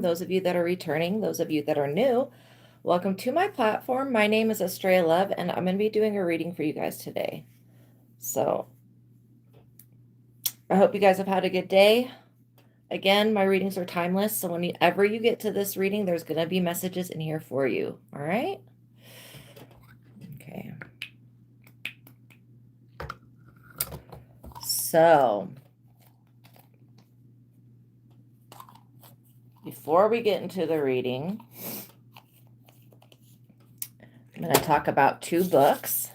platform, those of you that are returning, those of you that are new, welcome to my platform. My name is Astraea Love, and I'm going to be doing a reading for you guys today. So I hope you guys have had a good day. Again, my readings are timeless, so whenever you get to this reading, there's going to be messages in here for you. All right? Okay. So before we get into the reading, I'm going to talk about two books.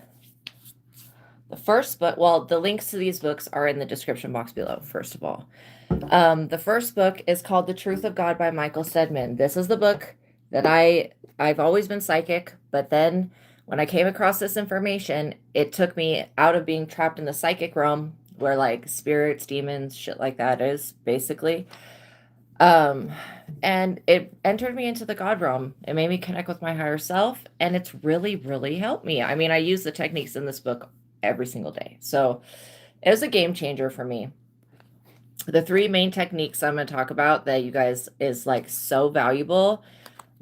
The first book, well, the links to these books are in the description box below, first of all. The first book is called The Truth of God by Michael STEADMAN. This is the book that I've always been psychic, but then when I came across this information, it took me out of being trapped in the psychic realm where like spirits, demons, shit like that is basically. And it entered me into the God realm. It made me connect with my higher self, and it's really, really helped me. I mean, I use the techniques in this book every single day. So it was a game changer for me. The three main techniques I'm going to talk about that you guys is like so valuable.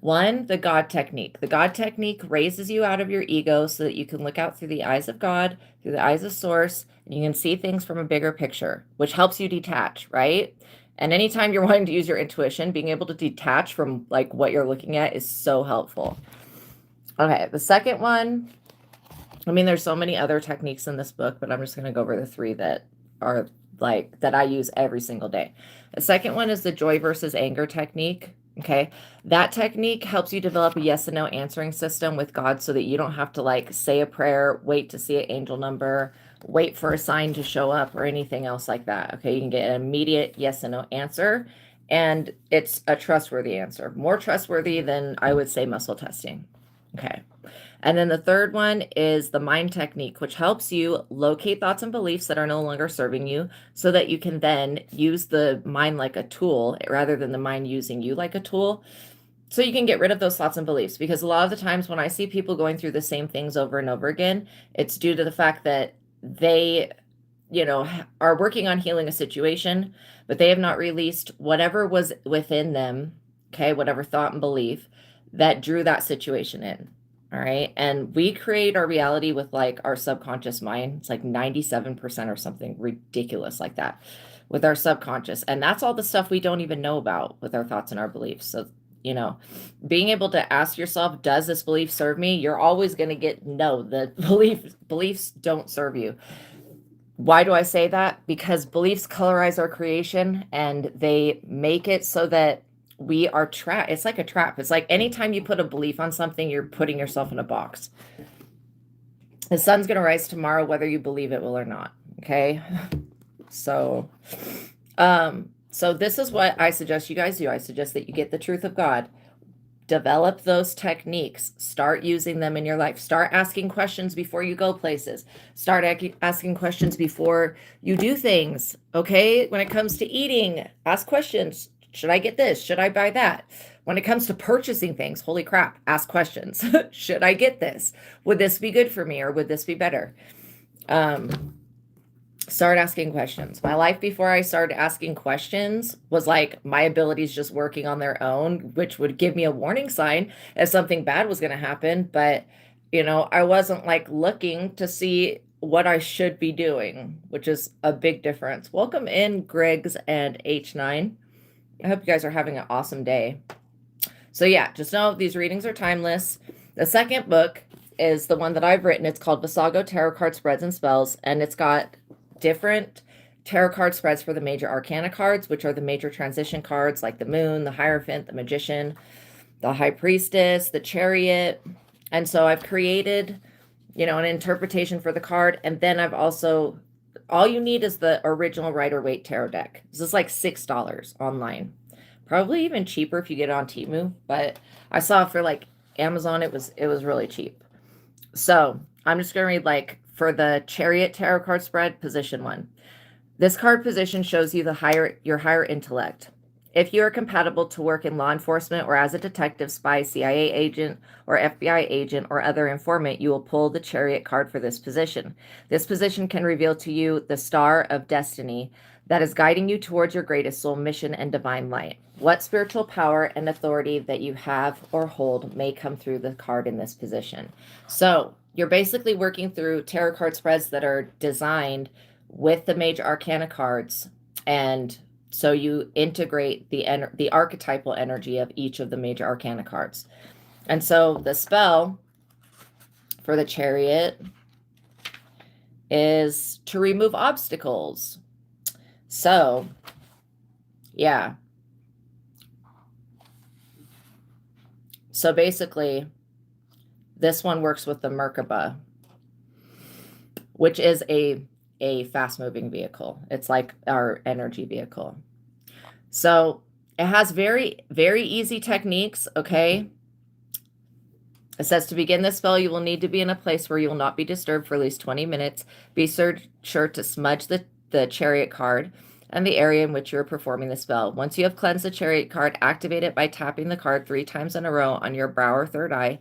One, the God technique. The God technique raises you out of your ego so that you can look out through the eyes of God, through the eyes of Source, and you can see things from a bigger picture, which helps you detach, right? And anytime you're wanting to use your intuition, being able to detach from like what you're looking at is so helpful. Okay, the second one, I mean, there's so many other techniques in this book, but I'm just going to go over the three that are like that I use every single day. The second one is the joy versus anger technique. Okay, that technique helps you develop a yes and no answering system with God so that you don't have to like say a prayer, wait to see an angel number, wait for a sign to show up or anything else like that. Okay, you can get an immediate yes and no answer, and it's a trustworthy answer, more trustworthy than I would say muscle testing. Okay. And then the third one is the mind technique, which helps you locate thoughts and beliefs that are no longer serving you so that you can then use the mind like a tool rather than the mind using you like a tool. So you can get rid of those thoughts and beliefs, because a lot of the times when I see people going through the same things over and over again, it's due to the fact that they, are working on healing a situation, but they have not released whatever was within them, okay, whatever thought and belief that drew that situation in. All right. And we create our reality with like our subconscious mind. It's like 97% or something ridiculous like that with our subconscious. And that's all the stuff we don't even know about with our thoughts and our beliefs. So, being able to ask yourself, does this belief serve me? You're always going to get no, the beliefs don't serve you. Why do I say that? Because beliefs colorize our creation, and they make it so that we are trapped. It's like a trap. It's like anytime you put a belief on something, you're putting yourself in a box. The sun's going to rise tomorrow, whether you believe it will or not. Okay. So this is what I suggest you guys do. I suggest that you get the truth of God, develop those techniques, start using them in your life, start asking questions before you go places, start asking questions before you do things. Okay. When it comes to eating, ask questions. Should I get this? Should I buy that? When it comes to purchasing things, holy crap, ask questions. Should I get this? Would this be good for me, or would this be better? Start asking questions. My life before I started asking questions was like my abilities just working on their own, which would give me a warning sign if something bad was going to happen. But, I wasn't like looking to see what I should be doing, which is a big difference. Welcome in, Griggs and H9. I hope you guys are having an awesome day. So yeah, just know these readings are timeless. The second book is the one that I've written. It's called Visago Tarot Card Spreads and Spells, and it's got different tarot card spreads for the major arcana cards, which are the major transition cards like the Moon, the Hierophant, the Magician, the High Priestess, the Chariot. And so I've created, an interpretation for the card, and then I've also, all you need is the original Rider-Waite tarot deck. This is like $6 online. Probably even cheaper if you get it on Temu, but I saw for like Amazon it was really cheap. So I'm just gonna read like for the Chariot tarot card spread, position 1. This card position shows you your higher intellect. If you are compatible to work in law enforcement or as a detective, spy, CIA agent, or FBI agent, or other informant, you will pull the Chariot card for this position. This position can reveal to you the star of destiny, that is guiding you towards your greatest soul mission and divine light. What spiritual power and authority that you have or hold may come through the card in this position. So you're basically working through tarot card spreads that are designed with the major arcana cards, and so you integrate the archetypal energy of each of the major arcana cards. And so the spell for the Chariot is to remove obstacles. So, yeah. So basically, this one works with the Merkaba, which is a fast-moving vehicle. It's like our energy vehicle. So it has very, very easy techniques, okay? It says to begin this spell, you will need to be in a place where you will not be disturbed for at least 20 minutes. Be sure to smudge the Chariot card and the area in which you are performing the spell. Once you have cleansed the Chariot card, activate it by tapping the card 3 times in a row on your brow or third eye.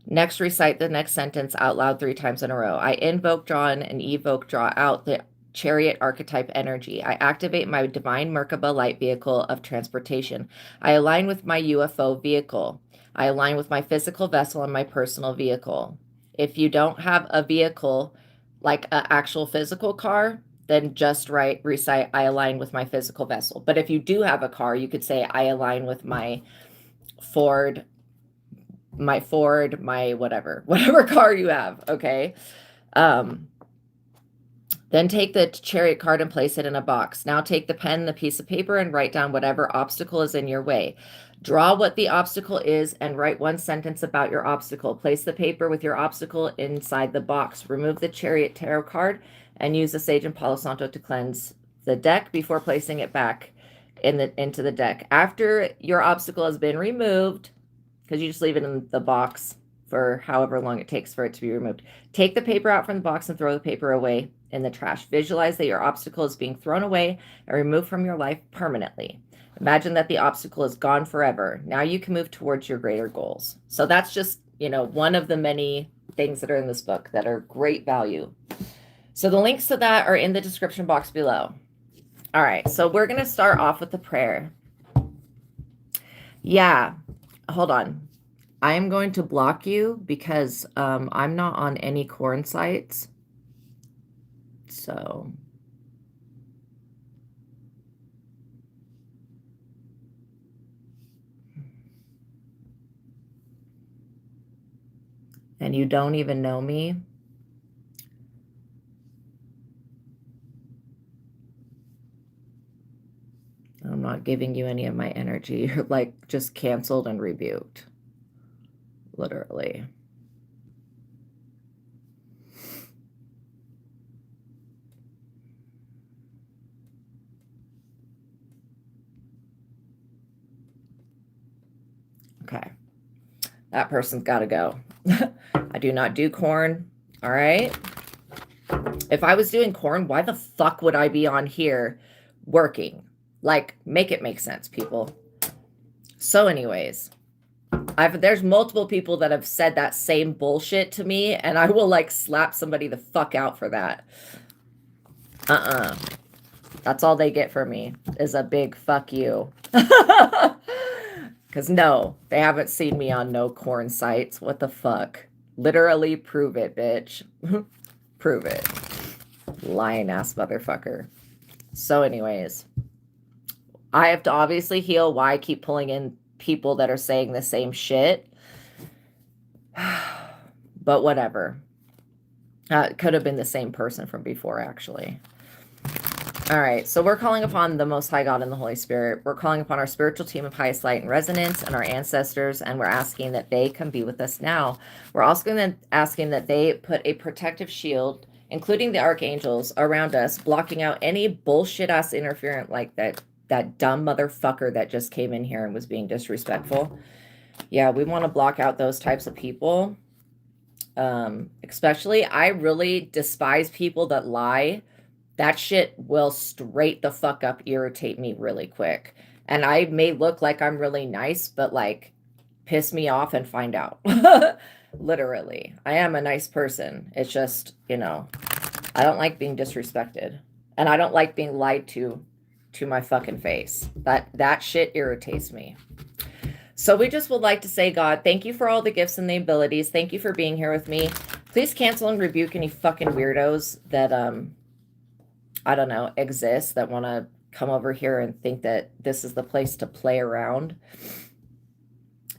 Next, recite the next sentence out loud 3 times in a row. I invoke, draw in, and evoke, draw out the Chariot archetype energy. I activate my divine Merkaba light vehicle of transportation. I align with my UFO vehicle. I align with my physical vessel and my personal vehicle. If you don't have a vehicle, like an actual physical car, then just recite, I align with my physical vessel. But if you do have a car, you could say, I align with my Ford, my whatever car you have, okay? Then take the Chariot card and place it in a box. Now take the pen, the piece of paper, and write down whatever obstacle is in your way. Draw what the obstacle is and write 1 sentence about your obstacle. Place the paper with your obstacle inside the box. Remove the Chariot tarot card and use the Sage and Palo Santo to cleanse the deck before placing it back into the deck. After your obstacle has been removed, because you just leave it in the box for however long it takes for it to be removed, take the paper out from the box and throw the paper away in the trash. Visualize that your obstacle is being thrown away and removed from your life permanently. Imagine that the obstacle is gone forever. Now you can move towards your greater goals. So that's just, one of the many things that are in this book that are great value. So the links to that are in the description box below. All right, so we're going to start off with the prayer. Yeah, hold on. I am going to block you because I'm not on any corn sites. So and you don't even know me. I'm not giving you any of my energy. You're like just canceled and rebuked. Literally. Okay. That person's got to go. I do not do corn. All right. If I was doing corn, why the fuck would I be on here working? Like, make it make sense, people. So anyways, there's multiple people that have said that same bullshit to me, and I will like slap somebody the fuck out for that. That's all they get from me is a big fuck you. Because no, they haven't seen me on no corn sites. What the fuck? Literally prove it, bitch. Prove it. Lying ass motherfucker. So anyways, I have to obviously heal why I keep pulling in people that are saying the same shit. But whatever. It could have been the same person from before, actually. All right, so we're calling upon the Most High God and the Holy Spirit. We're calling upon our spiritual team of highest light and resonance and our ancestors, and we're asking that they come be with us now. We're also asking that they put a protective shield, including the archangels, around us, blocking out any bullshit-ass interference like that dumb motherfucker that just came in here and was being disrespectful. Yeah, we want to block out those types of people. Especially, I really despise people that lie. That shit will straight the fuck up irritate me really quick. And I may look like I'm really nice, but like piss me off and find out. Literally. I am a nice person. It's just, I don't like being disrespected. And I don't like being lied to my fucking face. That shit irritates me. So we just would like to say, God, thank you for all the gifts and the abilities. Thank you for being here with me. Please cancel and rebuke any fucking weirdos that I don't know, exist, that want to come over here and think that this is the place to play around.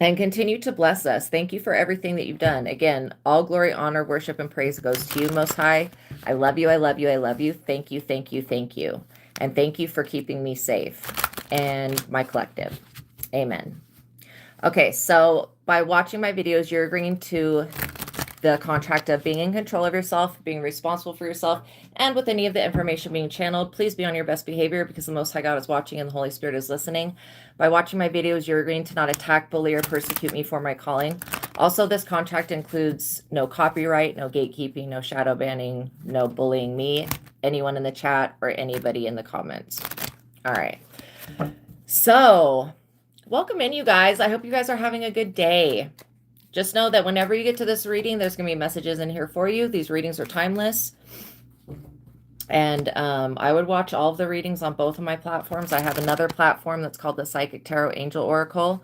And continue to bless us. Thank you for everything that you've done. Again, all glory, honor, worship, and praise goes to you, Most High. I love you, I love you, I love you. Thank you, thank you, thank you. And thank you for keeping me safe and my collective. Amen. Okay, so by watching my videos, you're agreeing to the contract of being in control of yourself, being responsible for yourself, and with any of the information being channeled, please be on your best behavior because the Most High God is watching and the Holy Spirit is listening. By watching my videos, you're agreeing to not attack, bully, or persecute me for my calling. Also, this contract includes no copyright, no gatekeeping, no shadow banning, no bullying me, anyone in the chat, or anybody in the comments. All right. So, welcome in, you guys. I hope you guys are having a good day. Just know that whenever you get to this reading, there's going to be messages in here for you. These readings are timeless. And I would watch all of the readings on both of my platforms. I have another platform that's called the Psychic Tarot Angel Oracle.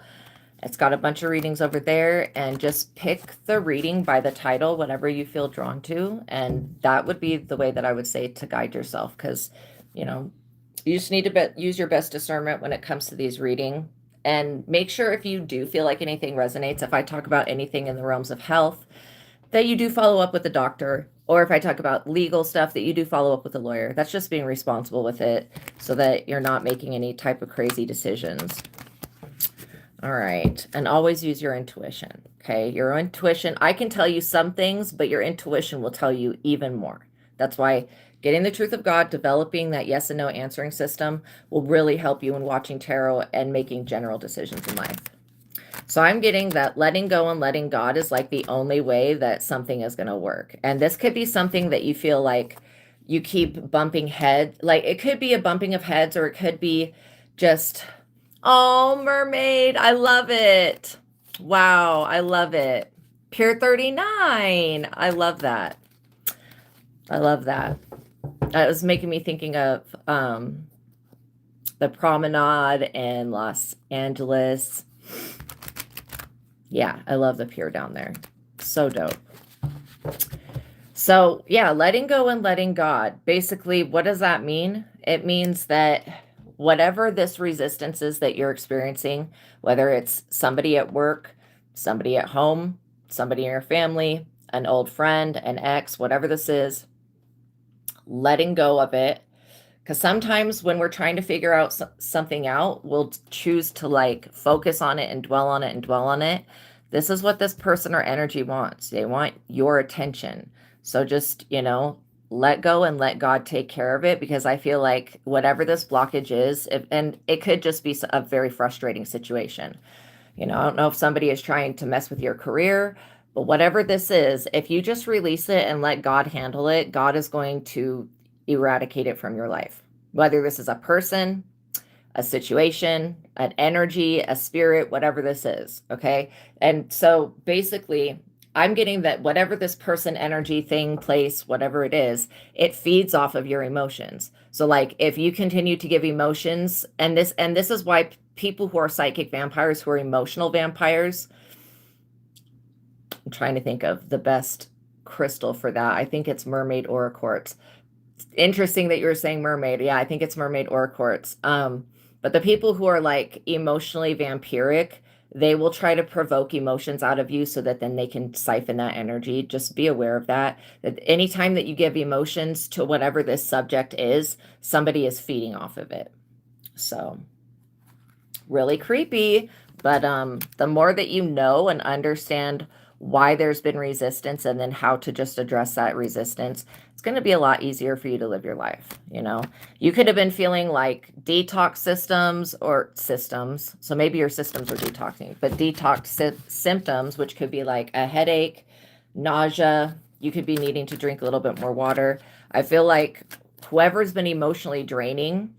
It's got a bunch of readings over there. And just pick the reading by the title, whatever you feel drawn to. And that would be the way that I would say to guide yourself. Because, you know, you just need to use your best discernment when it comes to these readings. And make sure if you do feel like anything resonates, if I talk about anything in the realms of health, that you do follow up with a doctor. Or if I talk about legal stuff, that you do follow up with a lawyer. That's just being responsible with it so that you're not making any type of crazy decisions. All right. And always use your intuition. Okay. Your intuition. I can tell you some things, but your intuition will tell you even more. That's why getting the truth of God, developing that yes and no answering system will really help you in watching tarot and making general decisions in life. So I'm getting that letting go and letting God is like the only way that something is going to work. And this could be something that you feel like you keep bumping head. Like it could be a bumping of heads, or it could be just, oh, mermaid. I love it. Wow. I love it. Pure 39. I love that. I love that. It was making me thinking of the promenade in Los Angeles. Yeah, I love the pier down there. So dope. So yeah, letting go and letting God. Basically, what does that mean? It means that whatever this resistance is that you're experiencing, whether it's somebody at work, somebody at home, somebody in your family, an old friend, an ex, whatever this is, letting go of it. Because sometimes when we're trying to figure out something out, we'll choose to like focus on it and dwell on it and dwell on it. This is what this person or energy wants. They want your attention. So just, you know, let go and let God take care of it, because I feel like whatever this blockage is, and it could just be a very frustrating situation. You know, I don't know if somebody is trying to mess with your career, but whatever this is, if you just release it and let God handle it, God is going to eradicate it from your life. Whether this is a person, a situation, an energy, a spirit, whatever this is, okay? And so basically, I'm getting that whatever this person, energy, thing, place, whatever it is, it feeds off of your emotions. So like if you continue to give emotions, and this is why people who are psychic vampires, who are emotional vampires, I'm trying to think of the best crystal for that. I think it's mermaid aura quartz. Interesting that you were saying mermaid. Yeah, I think it's mermaid aura quartz. But the people who are like emotionally vampiric, they will try to provoke emotions out of you so that then they can siphon that energy. Just be aware of that. That anytime that you give emotions to whatever this subject is, somebody is feeding off of it. So really creepy. But the more that you know and understand why there's been resistance and then how to just address that resistance, it's going to be a lot easier for you to live your life. You know, you could have been feeling like detox systems. So maybe your systems are detoxing, but detox symptoms, which could be like a headache, nausea. You could be needing to drink a little bit more water. I feel like whoever's been emotionally draining,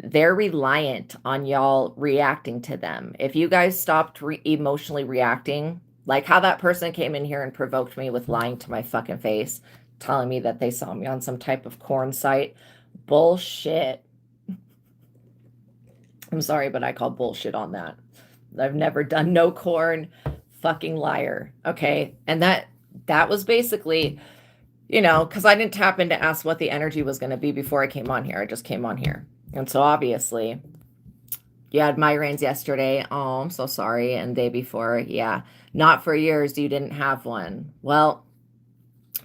they're reliant on y'all reacting to them. If you guys stopped emotionally reacting, like how that person came in here and provoked me with lying to my fucking face, telling me that they saw me on some type of corn site. Bullshit. I'm sorry, but I call bullshit on that. I've never done no corn. Fucking liar. Okay. And that was basically, because I didn't tap in to ask what the energy was going to be before I came on here. I just came on here. And so obviously, you had migraines yesterday. Oh, I'm so sorry. And day before, yeah. Not for years, you didn't have one. Well,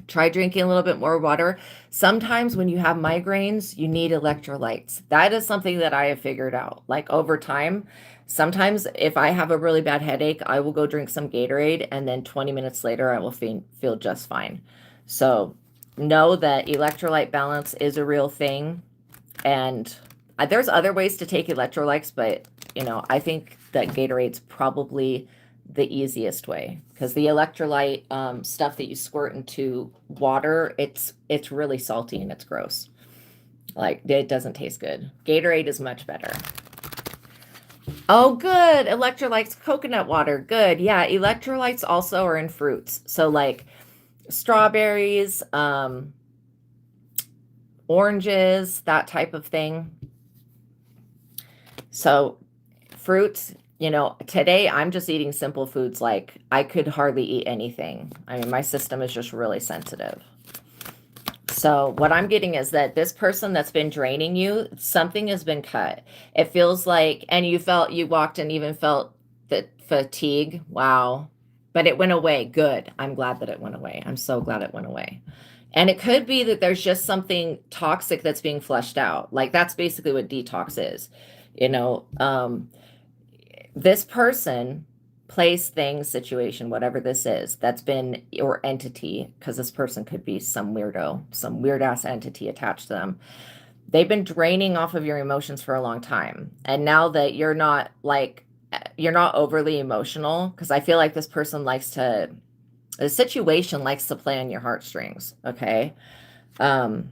try drinking a little bit more water. Sometimes when you have migraines, you need electrolytes. That is something that I have figured out. Like over time, sometimes if I have a really bad headache, I will go drink some Gatorade, and then 20 minutes later, I will feel just fine. So know that electrolyte balance is a real thing. And there's other ways to take electrolytes, but, I think that Gatorade's probably the easiest way, because the electrolyte stuff that you squirt into water, it's really salty and it's gross. Like, it doesn't taste good. Gatorade is much better. Oh, good. Electrolytes, coconut water. Good. Yeah, electrolytes also are in fruits. So like strawberries, oranges, that type of thing. So fruits, today I'm just eating simple foods. Like I could hardly eat anything. I mean, my system is just really sensitive. So what I'm getting is that this person that's been draining you, something has been cut. It feels like, and you walked and even felt the fatigue. Wow. But it went away. Good. I'm glad that it went away. I'm so glad it went away. And it could be that there's just something toxic that's being flushed out. Like that's basically what detox is. This person, place, thing, situation, whatever this is, that's been, or entity, because this person could be some weirdo, some weird ass entity attached to them. They've been draining off of your emotions for a long time. And now that you're not overly emotional, because I feel like this person the situation likes to play on your heartstrings. Okay. 7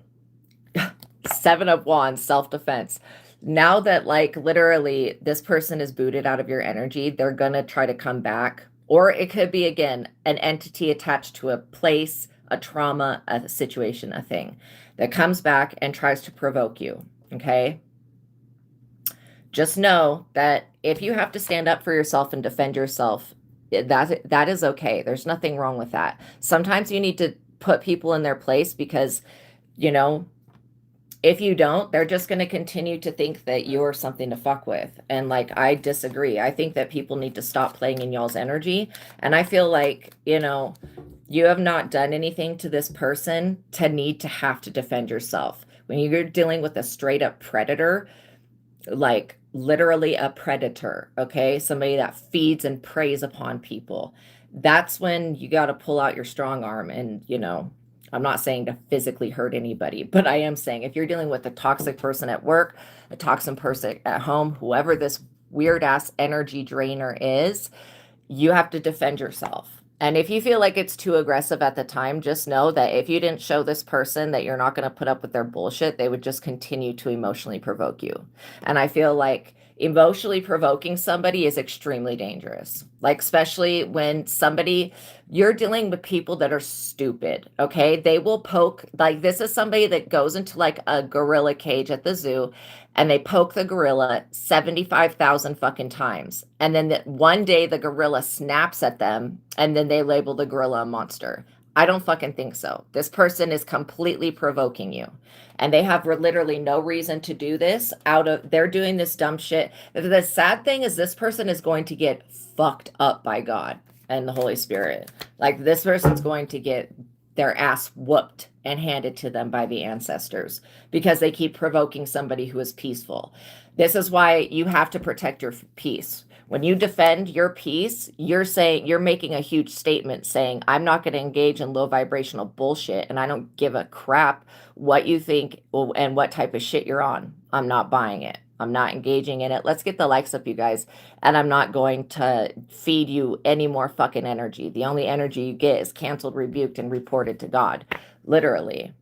of Wands, self-defense. Now that like literally this person is booted out of your energy, they're going to try to come back. Or it could be, again, an entity attached to a place, a trauma, a situation, a thing that comes back and tries to provoke you. Okay. Just know that if you have to stand up for yourself and defend yourself, that is okay. There's nothing wrong with that. Sometimes you need to put people in their place because, if you don't, they're just going to continue to think that you're something to fuck with. And like, I disagree. I think that people need to stop playing in y'all's energy. And I feel like, you have not done anything to this person to need to have to defend yourself. When you're dealing with a straight up predator, like literally a predator, okay? Somebody that feeds and preys upon people. That's when you got to pull out your strong arm and, I'm not saying to physically hurt anybody, but I am saying if you're dealing with a toxic person at work, a toxic person at home, whoever this weird ass energy drainer is, you have to defend yourself. And if you feel like it's too aggressive at the time, just know that if you didn't show this person that you're not going to put up with their bullshit, they would just continue to emotionally provoke you. And I feel like emotionally provoking somebody is extremely dangerous. Like, especially when you're dealing with people that are stupid, okay? They will poke, like this is somebody that goes into like a gorilla cage at the zoo and they poke the gorilla 75,000 fucking times. And then one day the gorilla snaps at them and then they label the gorilla a monster. I don't fucking think so. This person is completely provoking you. And they have literally no reason to do this they're doing this dumb shit. The sad thing is this person is going to get fucked up by God and the Holy Spirit. Like this person's going to get their ass whooped and handed to them by the ancestors because they keep provoking somebody who is peaceful. This is why you have to protect your peace. When you defend your peace, you're making a huge statement saying, I'm not going to engage in low vibrational bullshit and I don't give a crap what you think and what type of shit you're on. I'm not buying it. I'm not engaging in it. Let's get the likes up, you guys. And I'm not going to feed you any more fucking energy. The only energy you get is canceled, rebuked, and reported to God. Literally.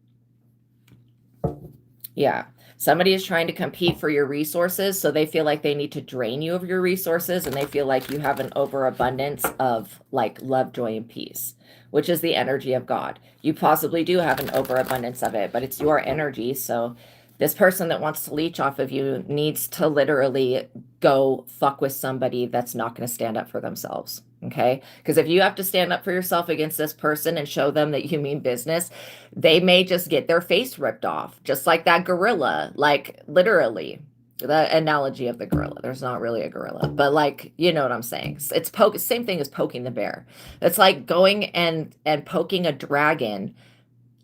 Yeah. Somebody is trying to compete for your resources, so they feel like they need to drain you of your resources, and they feel like you have an overabundance of like love, joy, and peace, which is the energy of God. You possibly do have an overabundance of it, but it's your energy. So this person that wants to leech off of you needs to literally go fuck with somebody that's not going to stand up for themselves. Okay. Because if you have to stand up for yourself against this person and show them that you mean business, they may just get their face ripped off, just like that gorilla, like literally. The analogy of the gorilla. There's not really a gorilla, but like, you know what I'm saying? It's same thing as poking the bear. It's like going and poking a dragon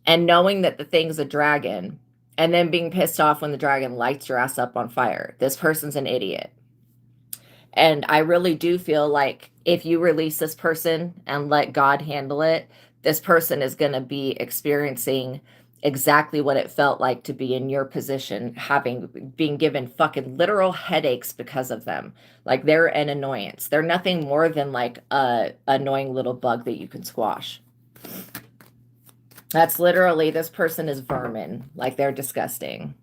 and knowing that the thing's a dragon and then being pissed off when the dragon lights your ass up on fire. This person's an idiot. And I really do feel like if you release this person and let God handle it, this person is going to be experiencing exactly what it felt like to be in your position, being given fucking literal headaches because of them. Like they're an annoyance. They're nothing more than like a annoying little bug that you can squash. That's literally, this person is vermin. Like they're disgusting.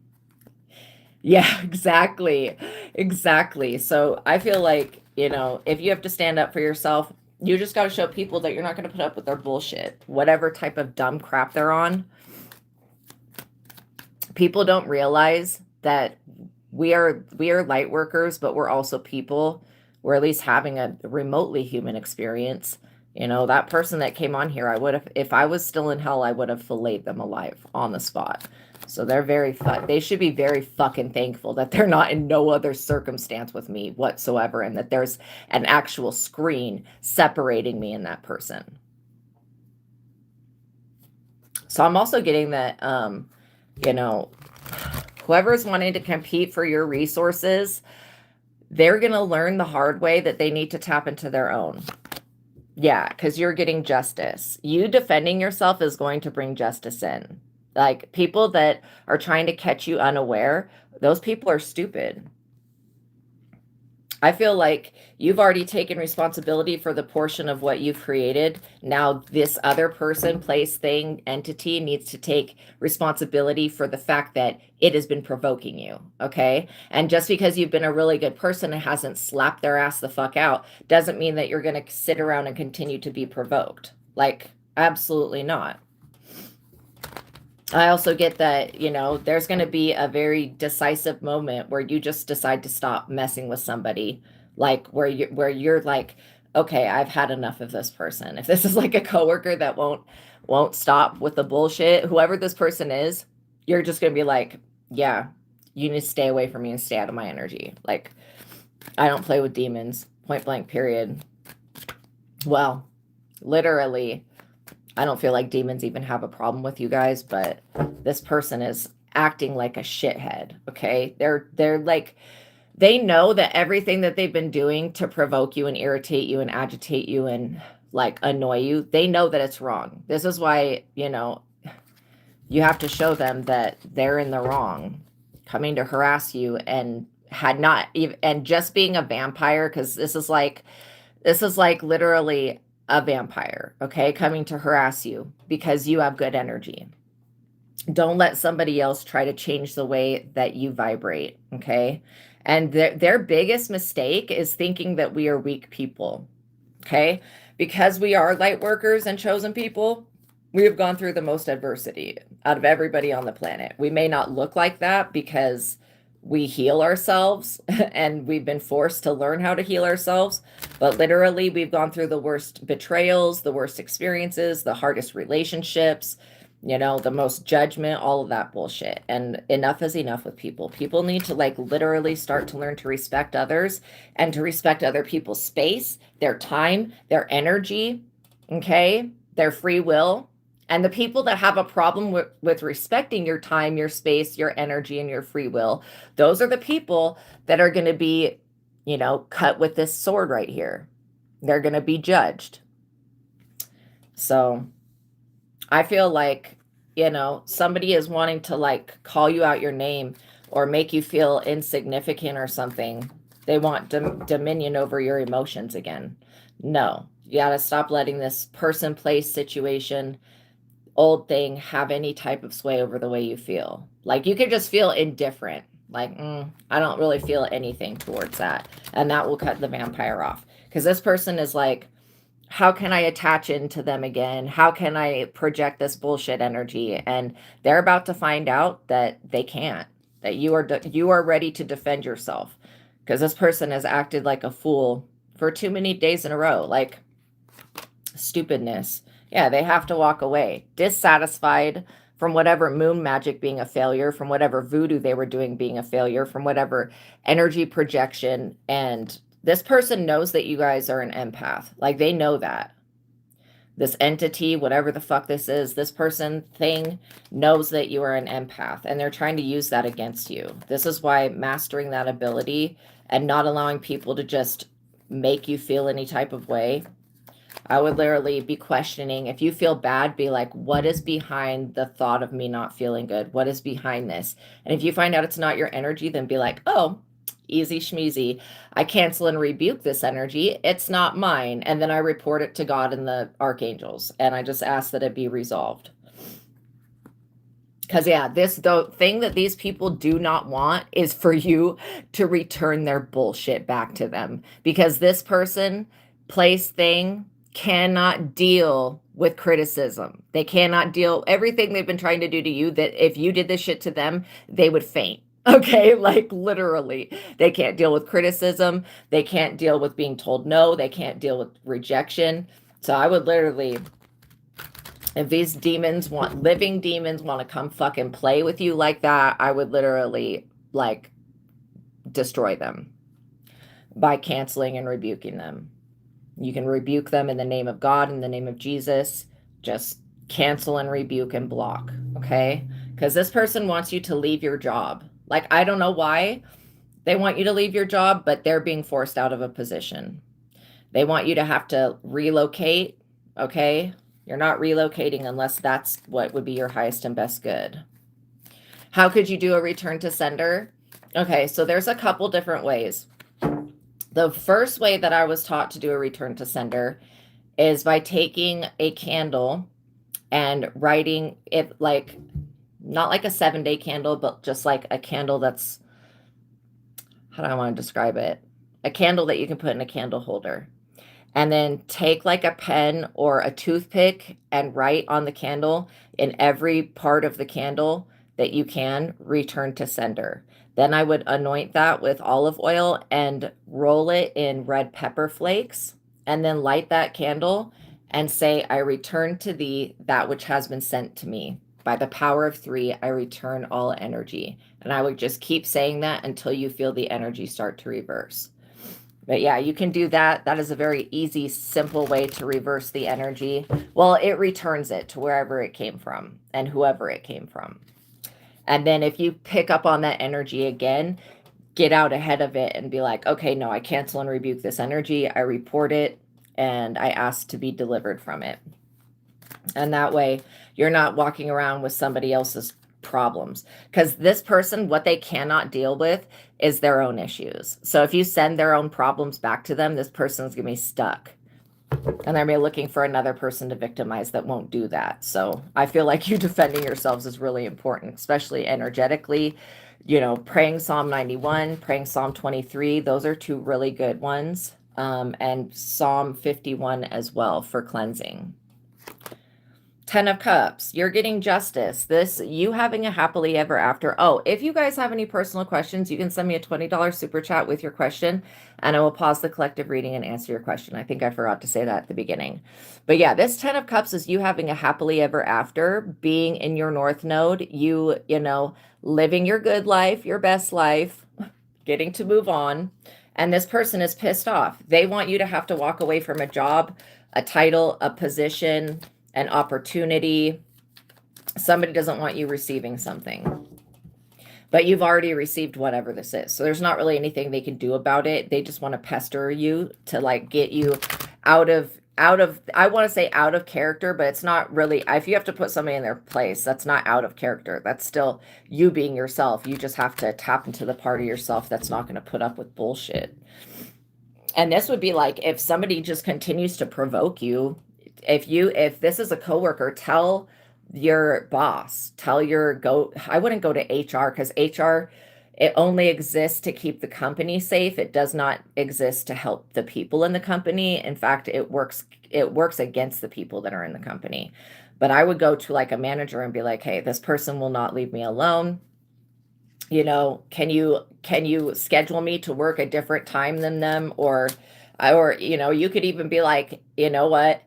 Yeah, exactly. Exactly. So I feel like, you know, if you have to stand up for yourself, you just got to show people that you're not going to put up with their bullshit, whatever type of dumb crap they're on. People don't realize that we are light workers, but we're also people. We're at least having a remotely human experience. You know, that person that came on here, I would have, if I was still in hell, I would have filleted them alive on the spot. So they're they should be very fucking thankful that they're not in no other circumstance with me whatsoever, and that there's an actual screen separating me and that person. So I'm also getting that, you know, whoever's wanting to compete for your resources, they're going to learn the hard way that they need to tap into their own. Yeah, because you're getting justice. You defending yourself is going to bring justice in. Like people that are trying to catch you unaware, those people are stupid. I feel like you've already taken responsibility for the portion of what you've created. Now this other person, place, thing, entity needs to take responsibility for the fact that it has been provoking you, okay? And just because you've been a really good person and hasn't slapped their ass the fuck out doesn't mean that you're going to sit around and continue to be provoked. Like, absolutely not. I also get that, you know, there's going to be a very decisive moment where you just decide to stop messing with somebody, like where you're like, okay, I've had enough of this person. If this is like a coworker that won't stop with the bullshit, whoever this person is, you're just going to be like, yeah, you need to stay away from me and stay out of my energy. Like, I don't play with demons, point blank, period. Well, literally, I don't feel like demons even have a problem with you guys, but this person is acting like a shithead, okay? They're like, they know that everything that they've been doing to provoke you and irritate you and agitate you and like annoy you, they know that it's wrong. This is why, you know, you have to show them that they're in the wrong, coming to harass you and had not even, and just being a vampire, because this is like literally a vampire, okay, coming to harass you because you have good energy. Don't let somebody else try to change the way that you vibrate, okay? And their biggest mistake is thinking that we are weak people, okay? Because we are light workers and chosen people, we have gone through the most adversity out of everybody on the planet. We may not look like that because we heal ourselves and we've been forced to learn how to heal ourselves, but literally we've gone through the worst betrayals, the worst experiences, the hardest relationships, you know, the most judgment, all of that bullshit. And enough is enough with people. People need to like literally start to learn to respect others and to respect other people's space, their time, their energy, okay, their free will. And the people that have a problem with respecting your time, your space, your energy, and your free will, those are the people that are going to be, you know, cut with this sword right here. They're going to be judged. So I feel like, you know, somebody is wanting to like call you out your name or make you feel insignificant or something. They want dominion over your emotions again. No, you got to stop letting this person, place, situation old thing have any type of sway over the way you feel. Like you could just feel indifferent. Like, I don't really feel anything towards that. And that will cut the vampire off. Because this person is like, how can I attach into them again? How can I project this bullshit energy? And they're about to find out that they can't, that you are ready to defend yourself. Because this person has acted like a fool for too many days in a row. Like, stupidness. Yeah, they have to walk away. Dissatisfied from whatever moon magic being a failure, from whatever voodoo they were doing being a failure, from whatever energy projection. And this person knows that you guys are an empath. Like, they know that. This entity, whatever the fuck this is, this person thing knows that you are an empath, and they're trying to use that against you. This is why mastering that ability and not allowing people to just make you feel any type of way. I would literally be questioning. If you feel bad, be like, what is behind the thought of me not feeling good? What is behind this? And if you find out it's not your energy, then be like, oh, easy schmeezy. I cancel and rebuke this energy. It's not mine. And then I report it to God and the archangels. And I just ask that it be resolved. Because, yeah, the thing that these people do not want is for you to return their bullshit back to them. Because this person, place, thing, cannot deal with criticism. They cannot deal everything they've been trying to do to you, that if you did this shit to them, they would faint. Okay, like literally. They can't deal with criticism. They can't deal with being told no. They can't deal with rejection. So I would literally, if these demons living demons want to come fucking play with you like that, I would literally like destroy them by canceling and rebuking them. You can rebuke them in the name of God, in the name of Jesus. Just cancel and rebuke and block, okay? Because this person wants you to leave your job. Like, I don't know why they want you to leave your job, but they're being forced out of a position. They want you to have to relocate, okay? You're not relocating unless that's what would be your highest and best good. How could you do a return to sender? Okay, so there's a couple different ways. The first way that I was taught to do a return to sender is by taking a candle and writing it, like, not like a 7-day candle, but just like a candle that's, how do I want to describe it? A candle that you can put in a candle holder. And then take like a pen or a toothpick and write on the candle, in every part of the candle that you can, return to sender. Then I would anoint that with olive oil and roll it in red pepper flakes, and then light that candle and say, I return to thee that which has been sent to me. By the power of 3, I return all energy. And I would just keep saying that until you feel the energy start to reverse. But yeah, you can do that. That is a very easy, simple way to reverse the energy. Well, it returns it to wherever it came from and whoever it came from. And then if you pick up on that energy again, get out ahead of it and be like, okay, no, I cancel and rebuke this energy. I report it and I ask to be delivered from it. And that way you're not walking around with somebody else's problems, because this person, what they cannot deal with is their own issues. So if you send their own problems back to them, this person's gonna be stuck, and they're looking for another person to victimize that won't do that. So I feel like you defending yourselves is really important, especially energetically. You know, praying Psalm 91, praying Psalm 23, those are 2 really good ones, and Psalm 51 as well for cleansing. 10 of Cups, you're getting justice. This, you having a happily ever after. Oh, if you guys have any personal questions, you can send me a $20 super chat with your question, and I will pause the collective reading and answer your question. I think I forgot to say that at the beginning. But yeah, this 10 of Cups is you having a happily ever after, being in your North Node, you know, living your good life, your best life, getting to move on. And this person is pissed off. They want you to have to walk away from a job, a title, a position, an opportunity. Somebody doesn't want you receiving something, but you've already received whatever this is. So there's not really anything they can do about it. They just want to pester you to like get you out of, I want to say out of character, but it's not really. If you have to put somebody in their place, that's not out of character. That's still you being yourself. You just have to tap into the part of yourself that's not going to put up with bullshit. And this would be like, if somebody just continues to provoke you, if this is a coworker, tell your boss, I wouldn't go to HR, because HR, it only exists to keep the company safe. It does not exist to help the people in the company. In fact, it works against the people that are in the company. But I would go to like a manager and be like, hey, this person will not leave me alone. Can you schedule me to work a different time than them? Or you could even be like, you know what?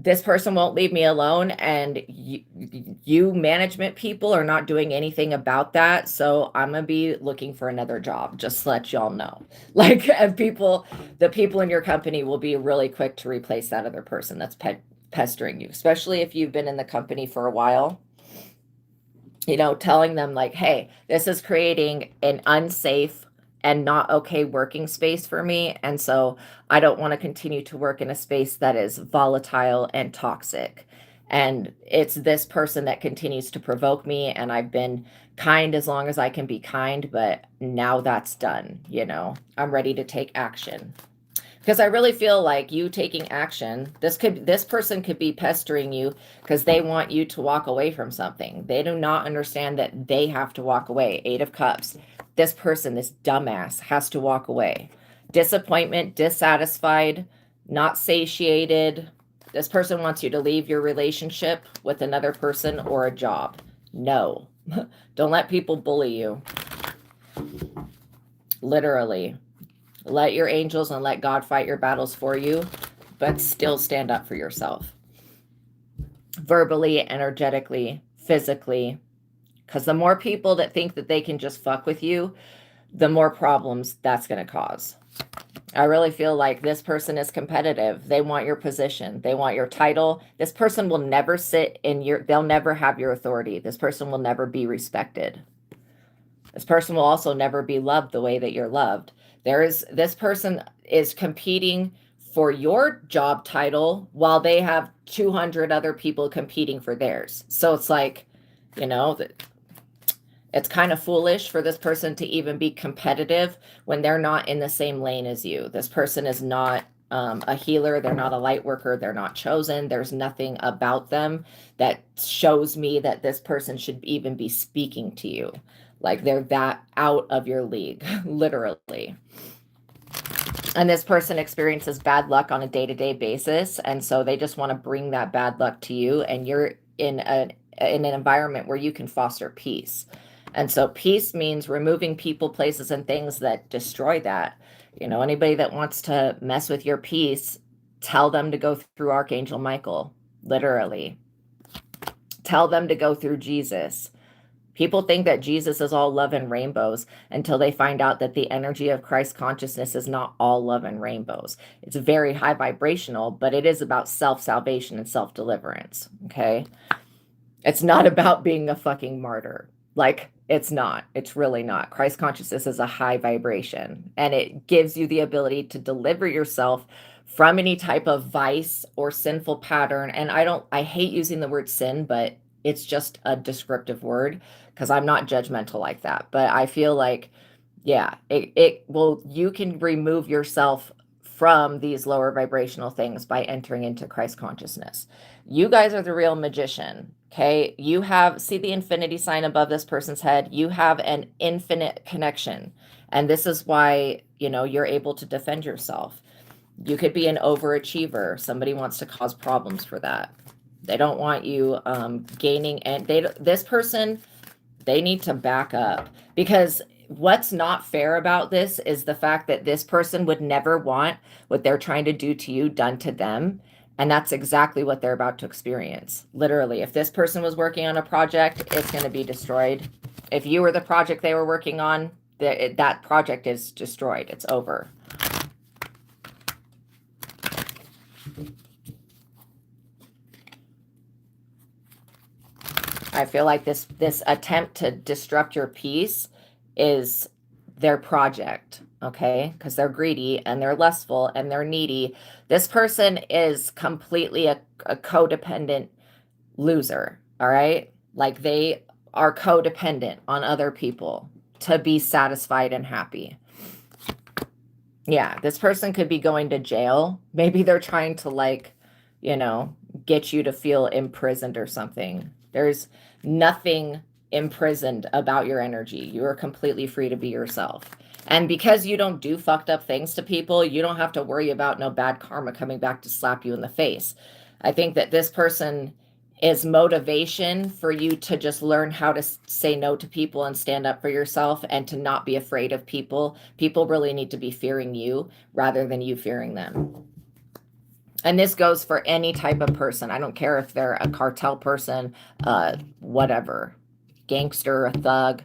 This person won't leave me alone, and you management people are not doing anything about that. So I'm gonna be looking for another job, just to let y'all know. Like, the people in your company will be really quick to replace that other person that's pestering you, especially if you've been in the company for a while. Telling them like, hey, this is creating an unsafe and not okay working space for me. And so I don't want to continue to work in a space that is volatile and toxic. And it's this person that continues to provoke me. And I've been kind as long as I can be kind, but now that's done. I'm ready to take action. Because I really feel like you taking action, this person could be pestering you because they want you to walk away from something. They do not understand that they have to walk away. 8 of Cups. This person, this dumbass, has to walk away. Disappointment, dissatisfied, not satiated. This person wants you to leave your relationship with another person or a job. No. Don't let people bully you. Literally. Let your angels and let God fight your battles for you, but still stand up for yourself. Verbally, energetically, physically. Because the more people that think that they can just fuck with you, the more problems that's going to cause. I really feel like this person is competitive. They want your position. They want your title. This person will never they'll never have your authority. This person will never be respected. This person will also never be loved the way that you're loved. This person is competing for your job title while they have 200 other people competing for theirs. So it's like, it's kind of foolish for this person to even be competitive when they're not in the same lane as you. This person is not a healer. They're not a light worker. They're not chosen. There's nothing about them that shows me that this person should even be speaking to you. Like, they're that out of your league, literally. And this person experiences bad luck on a day-to-day basis. And so they just want to bring that bad luck to you. And you're in an environment where you can foster peace. And so peace means removing people, places, and things that destroy that. Anybody that wants to mess with your peace, tell them to go through Archangel Michael, literally. Tell them to go through Jesus. People think that Jesus is all love and rainbows until they find out that the energy of Christ consciousness is not all love and rainbows. It's very high vibrational, but it is about self-salvation and self-deliverance, okay? It's not about being a fucking martyr. Like, it's not. It's really not. Christ consciousness is a high vibration, and it gives you the ability to deliver yourself from any type of vice or sinful pattern. And I hate using the word sin, but it's just a descriptive word because I'm not judgmental like that. But I feel like, yeah, you can remove yourself from these lower vibrational things by entering into Christ consciousness. You guys are the real magician. Okay. See the infinity sign above this person's head. You have an infinite connection. And this is why, you're able to defend yourself. You could be an overachiever. Somebody wants to cause problems for that. They don't want you gaining, and this person, they need to back up, because what's not fair about this is the fact that this person would never want what they're trying to do to you done to them. And that's exactly what they're about to experience. Literally, if this person was working on a project, it's going to be destroyed. If you were the project they were working on, that project is destroyed. It's over. I feel like this attempt to disrupt your peace is their project, okay? Because they're greedy and they're lustful and they're needy. This person is completely a codependent loser, all right? Like, they are codependent on other people to be satisfied and happy. Yeah, this person could be going to jail. Maybe they're trying to, like, get you to feel imprisoned or something. There's nothing imprisoned about your energy. You are completely free to be yourself. And because you don't do fucked up things to people, you don't have to worry about no bad karma coming back to slap you in the face. I think that this person is motivation for you to just learn how to say no to people and stand up for yourself and to not be afraid of people. People really need to be fearing you rather than you fearing them. And this goes for any type of person. I don't care if they're a cartel person, whatever, gangster, a thug,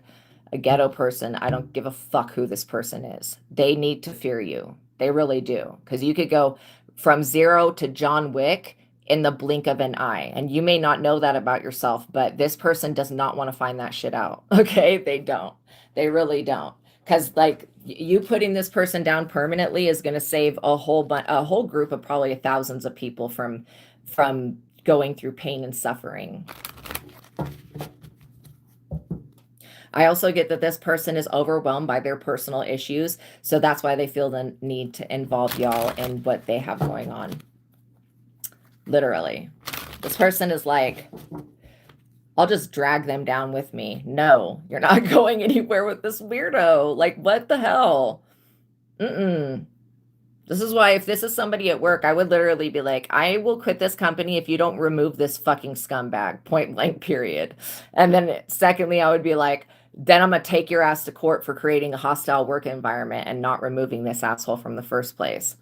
a ghetto person. I don't give a fuck who this person is. They need to fear you. They really do. Because you could go from 0 to John Wick in the blink of an eye. And you may not know that about yourself, but this person does not want to find that shit out. Okay? They don't. They really don't. Because like you putting this person down permanently is going to save a whole group of probably thousands of people from going through pain and suffering. I also get that this person is overwhelmed by their personal issues, so that's why they feel the need to involve y'all in what they have going on. Literally. This person is like, I'll just drag them down with me. No, you're not going anywhere with this weirdo. Like, what the hell? This is why if this is somebody at work, I would literally be like, I will quit this company if you don't remove this fucking scumbag, point blank, period. And then secondly, I would be like, then I'm going to take your ass to court for creating a hostile work environment and not removing this asshole from the first place.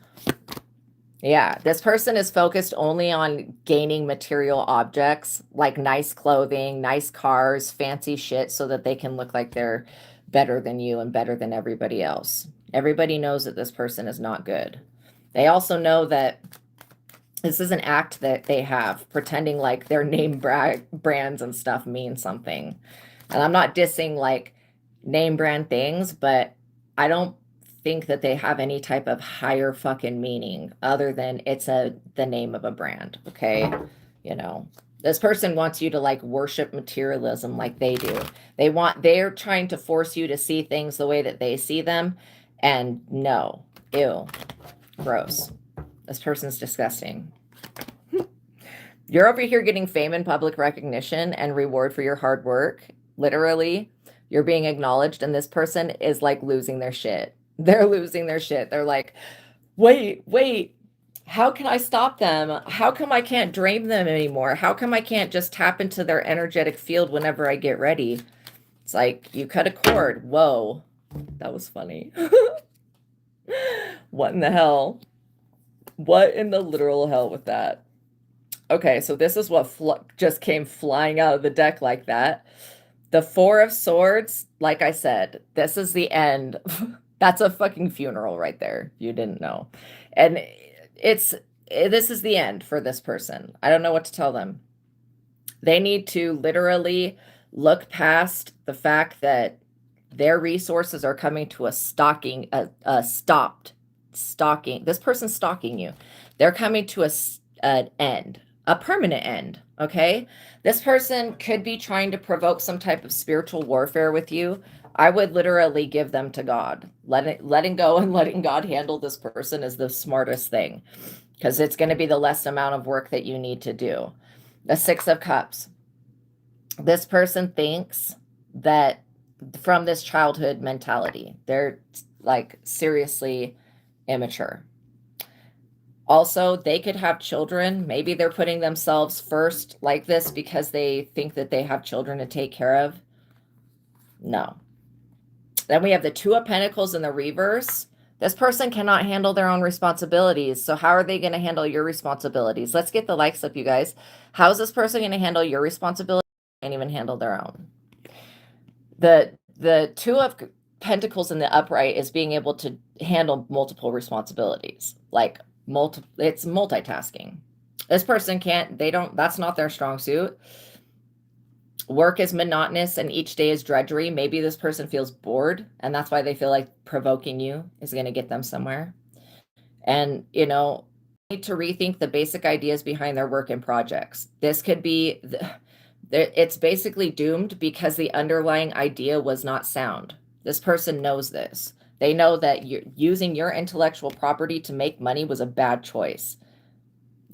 Yeah, this person is focused only on gaining material objects like nice clothing, nice cars, fancy shit so that they can look like they're better than you and better than everybody else. Everybody knows that this person is not good. They also know that this is an act that they have, pretending like their name brands and stuff mean something. And I'm not dissing like name brand things, but I don't think that they have any type of higher fucking meaning other than it's the name of a brand. Okay. You know, this person wants you to like worship materialism like they do. They're trying to force you to see things the way that they see them. And no, ew, gross. This person's disgusting. You're over here getting fame and public recognition and reward for your hard work. Literally, you're being acknowledged, and this person is like losing their shit. They're losing their shit. They're like, wait, how can I stop them? How come I can't drain them anymore? How come I can't just tap into their energetic field whenever I get ready? It's like, you cut a cord. Whoa, that was funny. What in the hell? What in the literal hell with that? Okay, so this is what just came flying out of the deck like that. The 4 of Swords, like I said, this is the end. That's a fucking funeral right there. You didn't know. And this is the end for this person. I don't know what to tell them. They need to literally look past the fact that their resources are coming to a stalking. This person's stalking you. They're coming to an end, a permanent end. Okay. This person could be trying to provoke some type of spiritual warfare with you. I would literally give them to God. Letting go and letting God handle this person is the smartest thing, because it's going to be the less amount of work that you need to do. The 6 of Cups. This person thinks that from this childhood mentality, they're like seriously immature. Also, they could have children. Maybe they're putting themselves first like this because they think that they have children to take care of. No. Then we have the 2 of Pentacles in the reverse. This person cannot handle their own responsibilities. So how are they going to handle your responsibilities? Let's get the likes up, you guys. How is this person going to handle your responsibilities? They can't even handle their own. The 2 of Pentacles in the upright is being able to handle multiple responsibilities. Like it's multitasking. This person that's not their strong suit. Work is monotonous and each day is drudgery. Maybe this person feels bored and that's why they feel like provoking you is going to get them somewhere. And, need to rethink the basic ideas behind their work and projects. This could be, it's basically doomed because the underlying idea was not sound. This person knows this. They know that using your intellectual property to make money was a bad choice.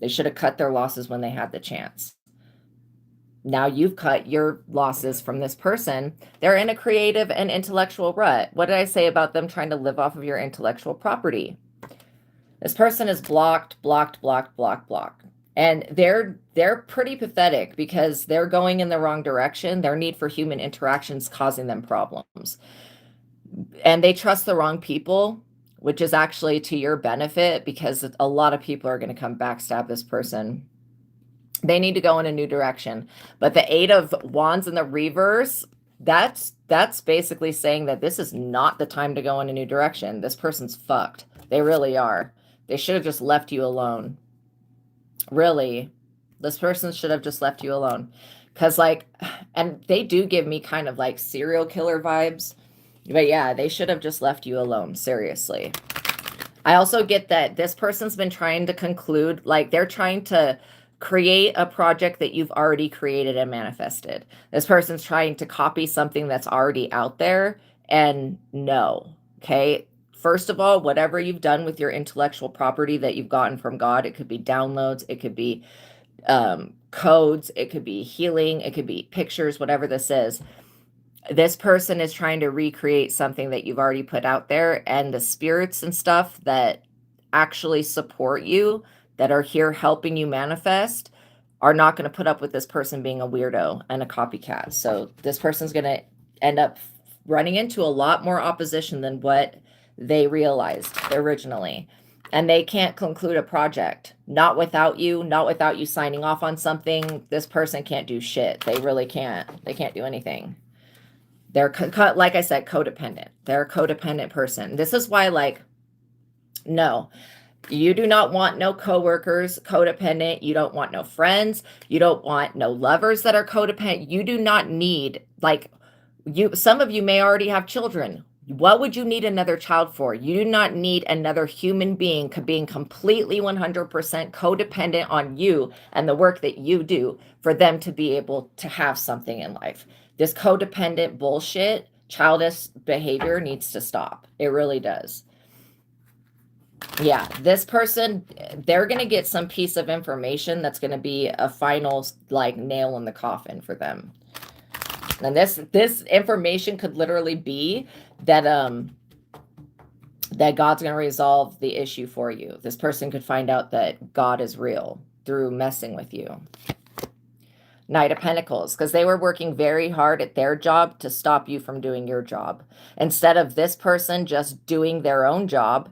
They should have cut their losses when they had the chance. Now you've cut your losses from this person. They're in a creative and intellectual rut. What did I say about them trying to live off of your intellectual property? This person is blocked, blocked, blocked, blocked, blocked. And they're pretty pathetic because they're going in the wrong direction. Their need for human interactions causing them problems. And they trust the wrong people, which is actually to your benefit because a lot of people are going to come backstab this person. They need to go in a new direction. But the 8 of Wands in the reverse, that's basically saying that this is not the time to go in a new direction. This person's fucked. They really are. They should have just left you alone. Really. This person should have just left you alone. Because, like, and they do give me kind of like serial killer vibes. But yeah, they should have just left you alone. Seriously. I also get that this person's been trying to conclude, like, they're trying to create a project that you've already created and manifested. This person's trying to copy something that's already out there, and no. Okay. First of all, whatever you've done with your intellectual property that you've gotten from God, it could be downloads, it could be codes, it could be healing, it could be pictures, whatever this is. This person is trying to recreate something that you've already put out there, and the spirits and stuff that actually support you, that are here helping you manifest, are not going to put up with this person being a weirdo and a copycat. So this person's going to end up running into a lot more opposition than what they realized originally. And they can't conclude a project. Not without you signing off on something. This person can't do shit. They really can't. They can't do anything. They're, like I said, codependent. They're a codependent person. This is why, like, no. You do not want no coworkers codependent. You don't want no friends. You don't want no lovers that are codependent. You do not need, like, some of you may already have children. What would you need another child for? You do not need another human being being completely 100% codependent on you and the work that you do for them to be able to have something in life. This codependent bullshit, childish behavior needs to stop. It really does. Yeah, this person, they're going to get some piece of information that's going to be a final, like, nail in the coffin for them. And this information could literally be that that God's going to resolve the issue for you. This person could find out that God is real through messing with you. Knight of Pentacles, because they were working very hard at their job to stop you from doing your job. Instead of this person just doing their own job,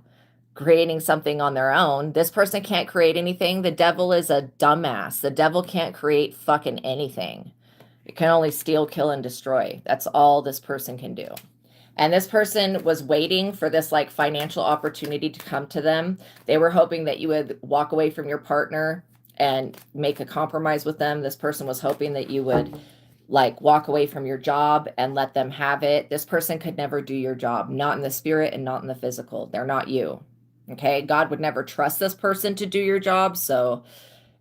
creating something on their own, this person can't create anything. The devil is a dumbass. The devil can't create fucking anything. It can only steal, kill, and destroy. That's all this person can do. And this person was waiting for this, like, financial opportunity to come to them. They were hoping that you would walk away from your partner and make a compromise with them. This person was hoping that you would, like, walk away from your job and let them have it. This person could never do your job, not in the spirit and not in the physical. They're not you. Okay. God would never trust this person to do your job. So,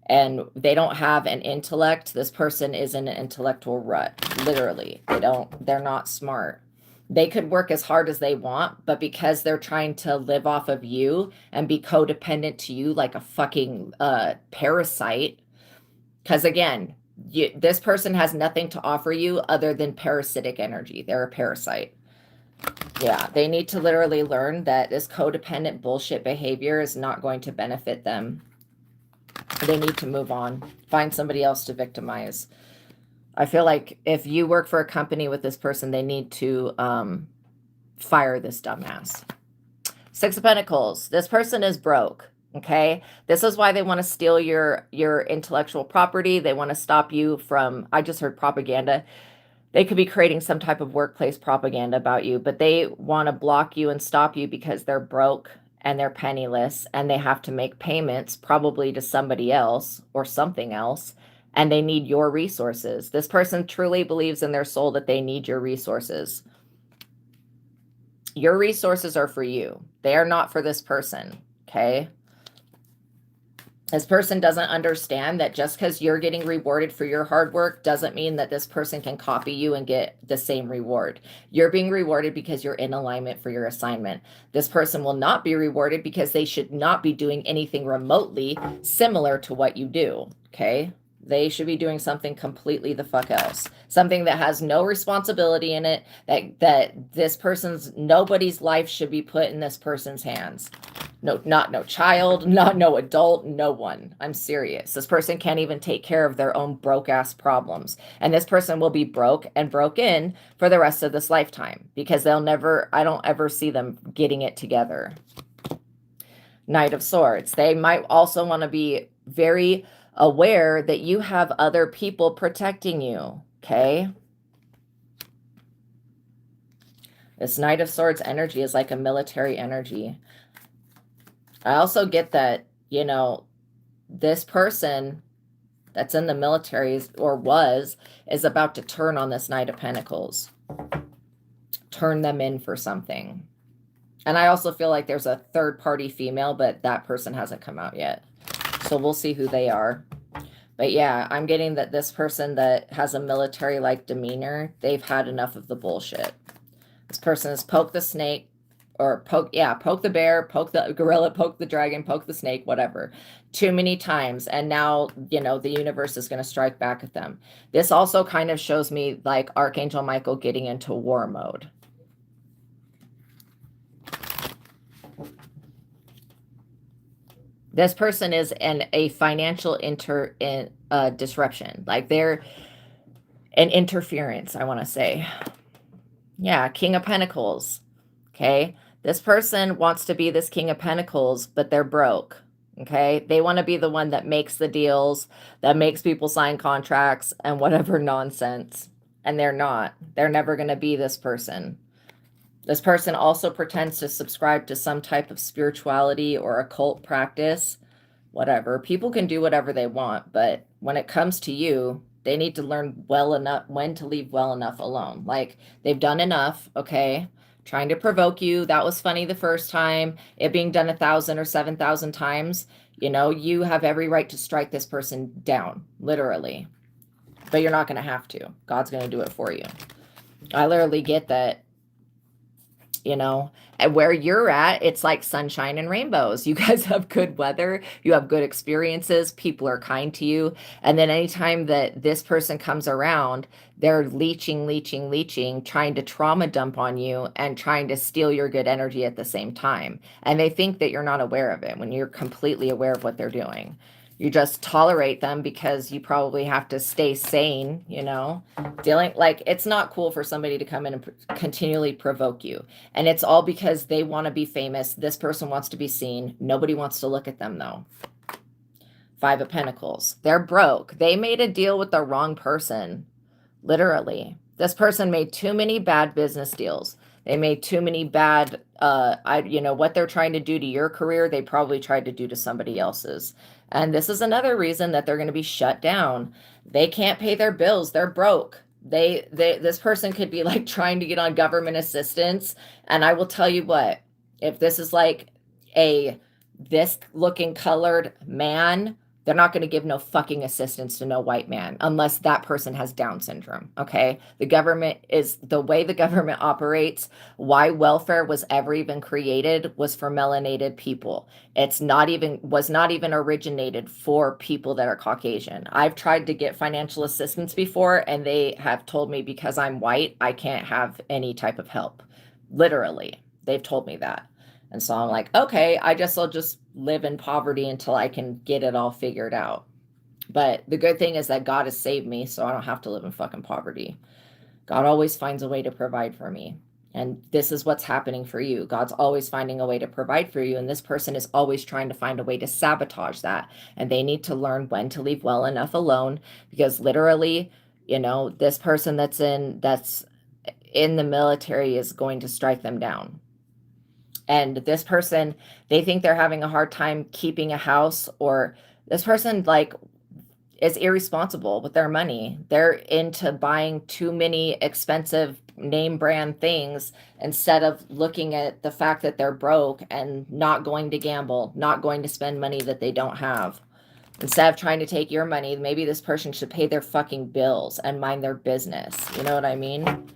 and they don't have an intellect. This person is in an intellectual rut. Literally. They're not smart. They could work as hard as they want, but because they're trying to live off of you and be codependent to you like a fucking parasite, because again, this person has nothing to offer you other than parasitic energy. They're a parasite. Yeah, they need to literally learn that this codependent bullshit behavior is not going to benefit them. They need to move on. Find somebody else to victimize. I feel like if you work for a company with this person, they need to fire this dumbass. 6 of Pentacles. This person is broke. Okay. This is why they want to steal your intellectual property. They want to stop you from, I just heard propaganda. They could be creating some type of workplace propaganda about you, but they want to block you and stop you because they're broke and they're penniless and they have to make payments probably to somebody else or something else. And they need your resources. This person truly believes in their soul that they need your resources. Your resources are for you. They are not for this person. Okay. This person doesn't understand that just because you're getting rewarded for your hard work doesn't mean that this person can copy you and get the same reward. You're being rewarded because you're in alignment for your assignment. This person will not be rewarded because they should not be doing anything remotely similar to what you do. Okay. They should be doing something completely the fuck else. Something that has no responsibility in it, that this person's, nobody's life should be put in this person's hands. No, not no child, not no adult, no one. I'm serious. This person can't even take care of their own broke ass problems. And this person will be broke and broken for the rest of this lifetime because they'll never, I don't ever see them getting it together. Knight of Swords. They might also want to be very aware that you have other people protecting you, okay? This Knight of Swords energy is like a military energy. I also get that, you know, this person that's in the military is about to turn on this Knight of Pentacles. Turn them in for something. And I also feel like there's a third party female, but that person hasn't come out yet. So we'll see who they are. But yeah, I'm getting that this person that has a military-like demeanor, they've had enough of the bullshit. This person has poked the snake, or poke the bear, poke the gorilla, poke the dragon, poke the snake, whatever, too many times. And now, you know, the universe is going to strike back at them. This also kind of shows me like Archangel Michael getting into war mode. This person is in a financial disruption. Like they're an interference, I want to say. Yeah, King of Pentacles. Okay. This person wants to be this King of Pentacles, but they're broke. Okay. They want to be the one that makes the deals, that makes people sign contracts and whatever nonsense. And they're not. They're never going to be this person. This person also pretends to subscribe to some type of spirituality or occult practice, whatever. People can do whatever they want, but when it comes to you, they need to learn well enough when to leave well enough alone. Like they've done enough, okay? Trying to provoke you. That was funny the first time. It being done 1,000 or 7,000 times, you know, you have every right to strike this person down, literally. But you're not going to have to. God's going to do it for you. I literally get that. You know, and where you're at, it's like sunshine and rainbows. You guys have good weather. You have good experiences. People are kind to you. And then anytime that this person comes around, they're leeching, trying to trauma dump on you and trying to steal your good energy at the same time. And they think that you're not aware of it when you're completely aware of what they're doing. You just tolerate them because you probably have to stay sane, you know, like it's not cool for somebody to come in and continually provoke you. And it's all because they want to be famous. This person wants to be seen. Nobody wants to look at them though. 5 of Pentacles. They're broke. They made a deal with the wrong person. Literally. This person made too many bad business deals. They made too many bad, you know, what they're trying to do to your career, they probably tried to do to somebody else's. And this is another reason that they're going to be shut down. They can't pay their bills. They're broke. This person could be like trying to get on government assistance. And I will tell you what, if this is like this looking colored man, they're not going to give no fucking assistance to no white man unless that person has Down syndrome, okay? The government is, the way the government operates, why welfare was ever even created was for melanated people. Was not even originated for people that are Caucasian. I've tried to get financial assistance before and they have told me because I'm white, I can't have any type of help. Literally, they've told me that. And so I'm like, okay, I'll just live in poverty until I can get it all figured out. But the good thing is that God has saved me, so I don't have to live in fucking poverty. God always finds a way to provide for me. And this is what's happening for you. God's always finding a way to provide for you. And this person is always trying to find a way to sabotage that. And they need to learn when to leave well enough alone. Because literally, you know, this person that's in the military is going to strike them down. And this person, they think they're having a hard time keeping a house, or this person like is irresponsible with their money. They're into buying too many expensive name brand things instead of looking at the fact that they're broke and not going to gamble, not going to spend money that they don't have. Instead of trying to take your money, maybe this person should pay their fucking bills and mind their business. You know what I mean?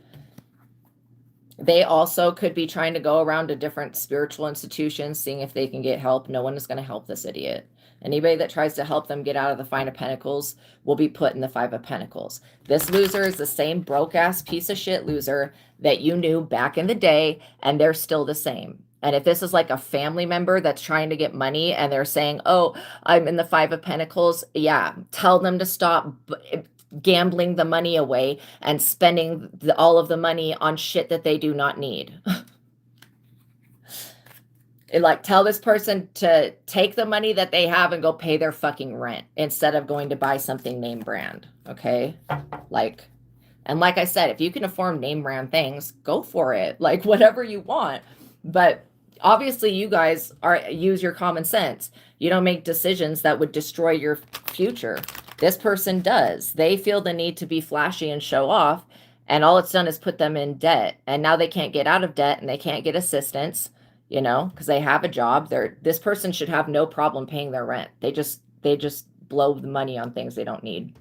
They also could be trying to go around to different spiritual institutions, seeing if they can get help. No one is going to help this idiot. Anybody that tries to help them get out of the Five of Pentacles will be put in the Five of Pentacles. This loser is the same broke-ass piece of shit loser that you knew back in the day, and they're still the same. And if this is like a family member that's trying to get money and they're saying, oh, I'm in the Five of Pentacles, yeah, tell them to stop gambling the money away and spending all of the money on shit that they do not need. Like, tell this person to take the money that they have and go pay their fucking rent instead of going to buy something name brand. Okay. Like, and like I said, if you can afford name brand things, go for it. Like, whatever you want. But obviously you guys use your common sense. You don't make decisions that would destroy your future. This person does. They feel the need to be flashy and show off, and all it's done is put them in debt. And now they can't get out of debt and they can't get assistance, you know, because they have a job. This person should have no problem paying their rent. They just blow the money on things they don't need.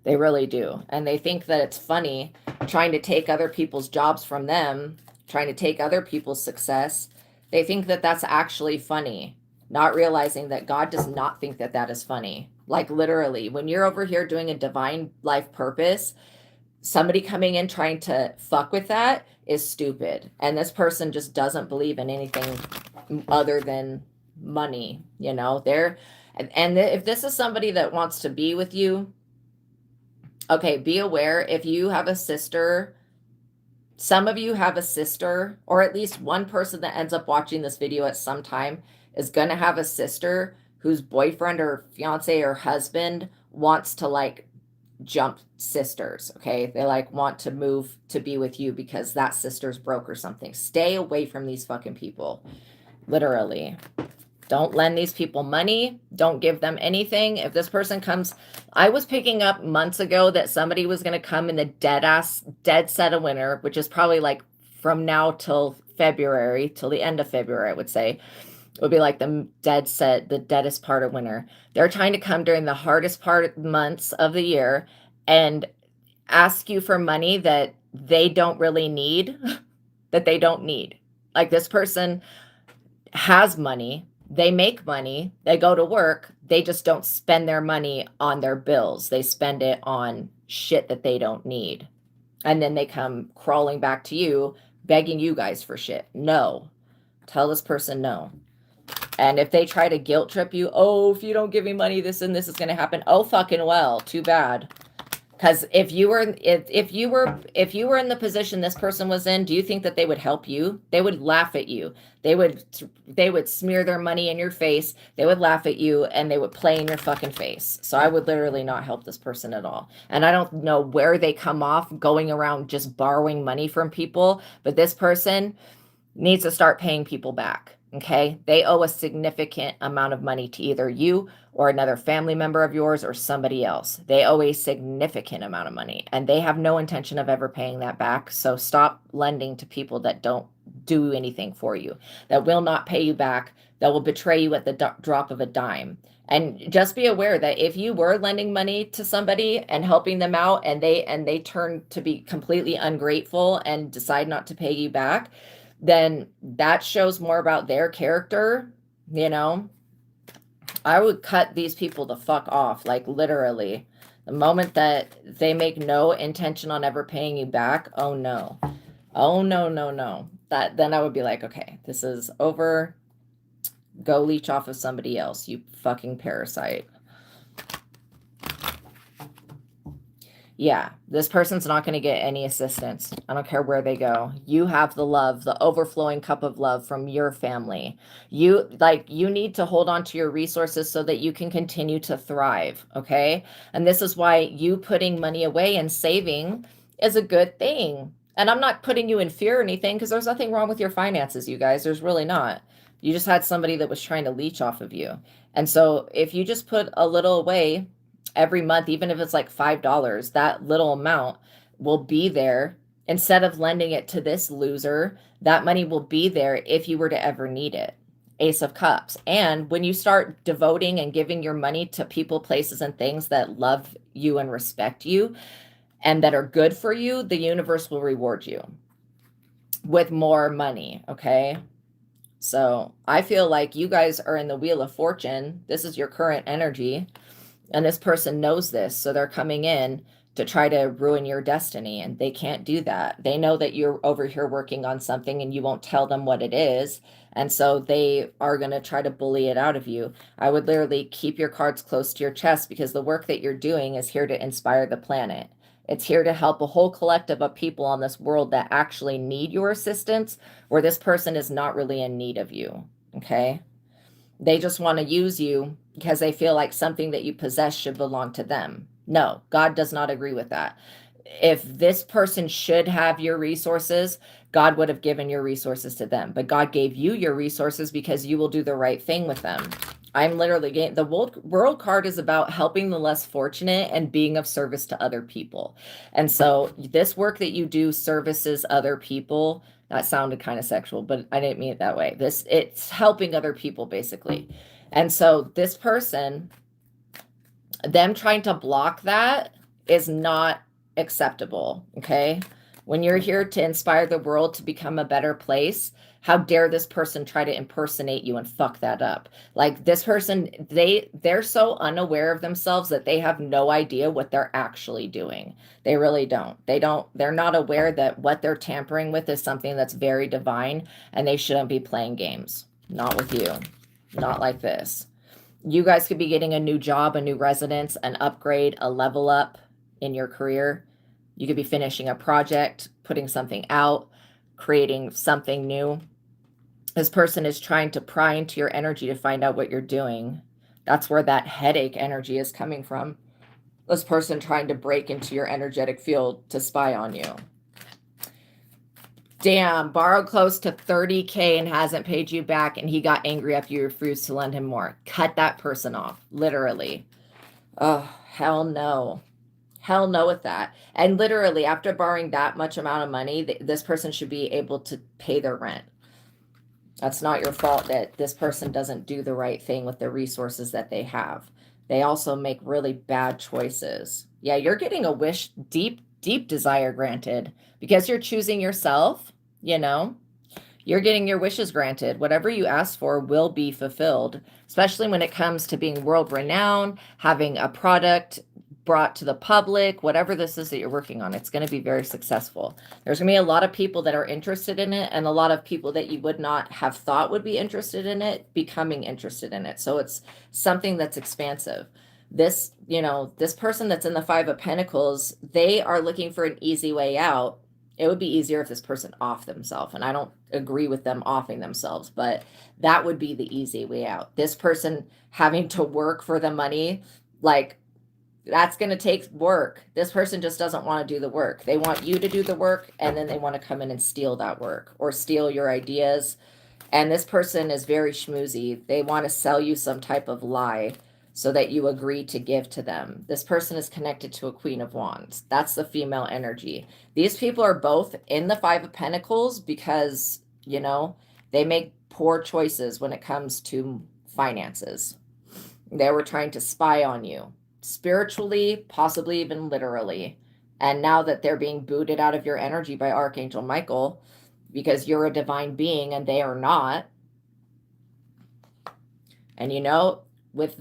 They really do. And they think that it's funny trying to take other people's jobs from them, trying to take other people's success. They think that that's actually funny, not realizing that God does not think that that is funny. Like, literally, when you're over here doing a divine life purpose, somebody coming in trying to fuck with that is stupid. And this person just doesn't believe in anything other than money, you know. And if this is somebody that wants to be with you, okay, be aware if you have a sister. Some of you have a sister, or at least one person that ends up watching this video at some time is going to have a sister whose boyfriend or fiance or husband wants to like jump sisters. Okay. They like want to move to be with you because that sister's broke or something. Stay away from these fucking people. Literally. Don't lend these people money. Don't give them anything. If this person comes, I was picking up months ago that somebody was going to come in the dead set of winter, which is probably like from now till February, till the end of February, I would say. It would be like the deadest part of winter. They're trying to come during the hardest months of the year and ask you for money that they don't really need, that they don't need. Like, this person has money. They make money, they go to work, they just don't spend their money on their bills. They spend it on shit that they don't need. And then they come crawling back to you, begging you guys for shit. No. Tell this person no. And if they try to guilt trip you, oh, if you don't give me money, this and this is going to happen. Oh, fucking well, too bad. Because if you were in the position this person was in, do you think that they would help you? They would laugh at you. They would smear their money in your face. They would laugh at you and they would play in your fucking face. So I would literally not help this person at all. And I don't know where they come off going around just borrowing money from people, but this person needs to start paying people back. Okay, they owe a significant amount of money to either you or another family member of yours or somebody else. They owe a significant amount of money and they have no intention of ever paying that back. So stop lending to people that don't do anything for you, that will not pay you back, that will betray you at the drop of a dime. And just be aware that if you were lending money to somebody and helping them out and they turn to be completely ungrateful and decide not to pay you back, then that shows more about their character, you know. I would cut these people the fuck off, like, literally. The moment that they make no intention on ever paying you back, oh no. Oh no, no, no. Then I would be like, okay, this is over. Go leech off of somebody else, you fucking parasite. Yeah, this person's not going to get any assistance. I don't care where they go. You have the love, the overflowing cup of love from your family. You need to hold on to your resources so that you can continue to thrive, okay? And this is why you putting money away and saving is a good thing. And I'm not putting you in fear or anything, because there's nothing wrong with your finances, you guys. There's really not. You just had somebody that was trying to leech off of you. And so if you just put a little away every month, even if it's like $5, that little amount will be there. Instead of lending it to this loser, that money will be there if you were to ever need it. Ace of Cups. And when you start devoting and giving your money to people, places, and things that love you and respect you, and that are good for you, the universe will reward you with more money, okay? So I feel like you guys are in the Wheel of Fortune. This is your current energy, and this person knows this, so they're coming in to try to ruin your destiny, and they can't do that. They know that you're over here working on something and you won't tell them what it is, and so they are going to try to bully it out of you. I would literally keep your cards close to your chest, because the work that you're doing is here to inspire the planet. It's here to help a whole collective of people on this world that actually need your assistance, where this person is not really in need of you, okay? They just want to use you because they feel like something that you possess should belong to them. No, God does not agree with that. If this person should have your resources, God would have given your resources to them. But God gave you your resources because you will do the right thing with them. I'm literally getting the world card is about helping the less fortunate and being of service to other people. And so this work that you do services other people. That sounded kind of sexual, but I didn't mean it that way. It's helping other people, basically. And so this person, them trying to block that is not acceptable, okay? When you're here to inspire the world to become a better place, how dare this person try to impersonate you and fuck that up? Like, this person, they're so unaware of themselves that they have no idea what they're actually doing. They really don't. They're not aware that what they're tampering with is something that's very divine, and they shouldn't be playing games. Not with you. Not like this. You guys could be getting a new job, a new residence, an upgrade, a level up in your career. You could be finishing a project, putting something out, creating something new. This person is trying to pry into your energy to find out what you're doing. That's where that headache energy is coming from. This person trying to break into your energetic field to spy on you. Damn, borrowed close to 30K and hasn't paid you back, and he got angry after you refused to lend him more. Cut that person off, literally. Oh, hell no. Hell no with that. And literally, after borrowing that much amount of money, this person should be able to pay their rent. That's not your fault that this person doesn't do the right thing with the resources that they have. They also make really bad choices. Yeah, you're getting a wish, deep desire granted because you're choosing yourself, you know. You're getting your wishes granted. Whatever you ask for will be fulfilled, especially when it comes to being world renowned, having a product brought to the public, whatever this is that you're working on, it's going to be very successful. There's going to be a lot of people that are interested in it, and a lot of people that you would not have thought would be interested in it becoming interested in it. So it's something that's expansive. This, this person that's in the Five of Pentacles, they are looking for an easy way out. It would be easier if this person offed themselves, and I don't agree with them offing themselves, but that would be the easy way out. This person having to work for the money, like, that's going to take work. This person just doesn't want to do the work. They want you to do the work, and then they want to come in and steal that work or steal your ideas. And this person is very schmoozy. They want to sell you some type of lie so that you agree to give to them. This person is connected to a Queen of Wands. That's the female energy. These people are both in the Five of Pentacles because, they make poor choices when it comes to finances. They were trying to spy on you. Spiritually, possibly even literally. And now that they're being booted out of your energy by Archangel Michael, because you're a divine being and they are not. And with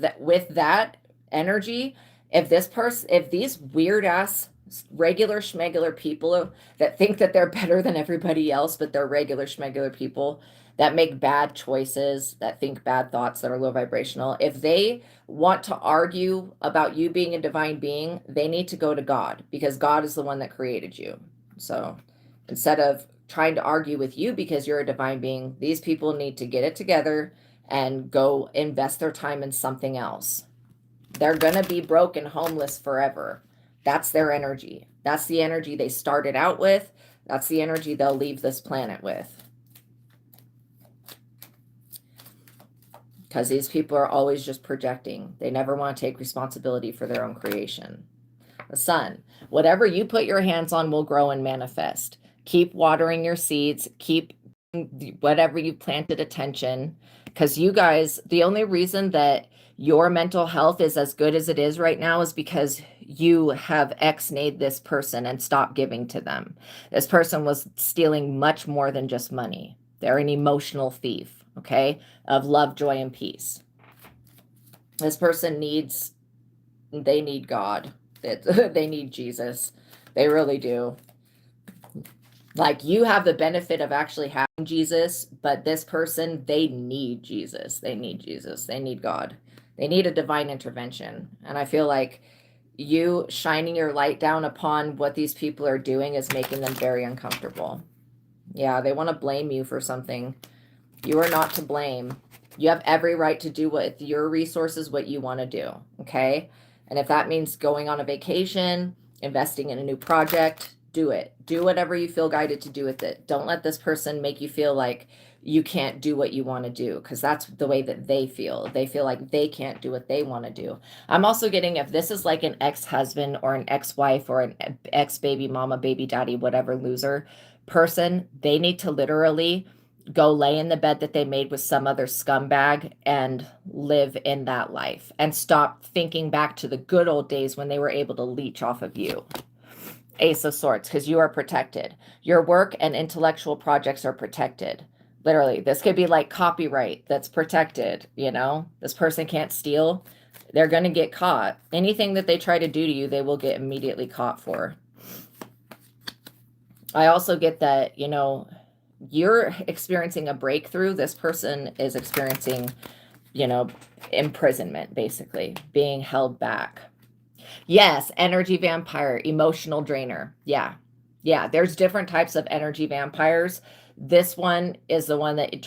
that energy, if these weird ass regular schmegular people that think that they're better than everybody else, but they're regular schmegular people that make bad choices, that think bad thoughts, that are low vibrational, if they want to argue about you being a divine being, they need to go to God, because God is the one that created you. So instead of trying to argue with you because you're a divine being, these people need to get it together and go invest their time in something else. They're going to be broke and homeless forever. That's their energy. That's the energy they started out with. That's the energy they'll leave this planet with. Because these people are always just projecting. They never want to take responsibility for their own creation. The Sun. Whatever you put your hands on will grow and manifest. Keep watering your seeds. Keep whatever you planted attention. Because you guys, the only reason that your mental health is as good as it is right now is because you have ex-nayed this person and stopped giving to them. This person was stealing much more than just money. They're an emotional thief, okay, of love, joy, and peace. This person they need God. They need Jesus. They really do. Like, you have the benefit of actually having Jesus, but this person, they need Jesus. They need Jesus. They need God. They need a divine intervention. And I feel like you shining your light down upon what these people are doing is making them very uncomfortable. Yeah, they want to blame you for something. You are not to blame. You have every right to do with your resources what you want to do, okay? And if that means going on a vacation, investing in a new project, do it. Do whatever you feel guided to do with it. Don't let this person make you feel like you can't do what you want to do, because that's the way that they feel. They feel like they can't do what they want to do. I'm also getting, if this is like an ex-husband or an ex-wife or an ex-baby mama, baby daddy, whatever loser person, they need to literally go lay in the bed that they made with some other scumbag and live in that life and stop thinking back to the good old days when they were able to leech off of you. Ace of Swords, because you are protected. Your work and intellectual projects are protected. Literally, this could be like copyright that's protected, you know? This person can't steal. They're going to get caught. Anything that they try to do to you, they will get immediately caught for. I also get that, you know, you're experiencing a breakthrough. This person is experiencing, you know, imprisonment, basically, being held back. Yes, energy vampire, emotional drainer. Yeah. Yeah, there's different types of energy vampires. This one is the one that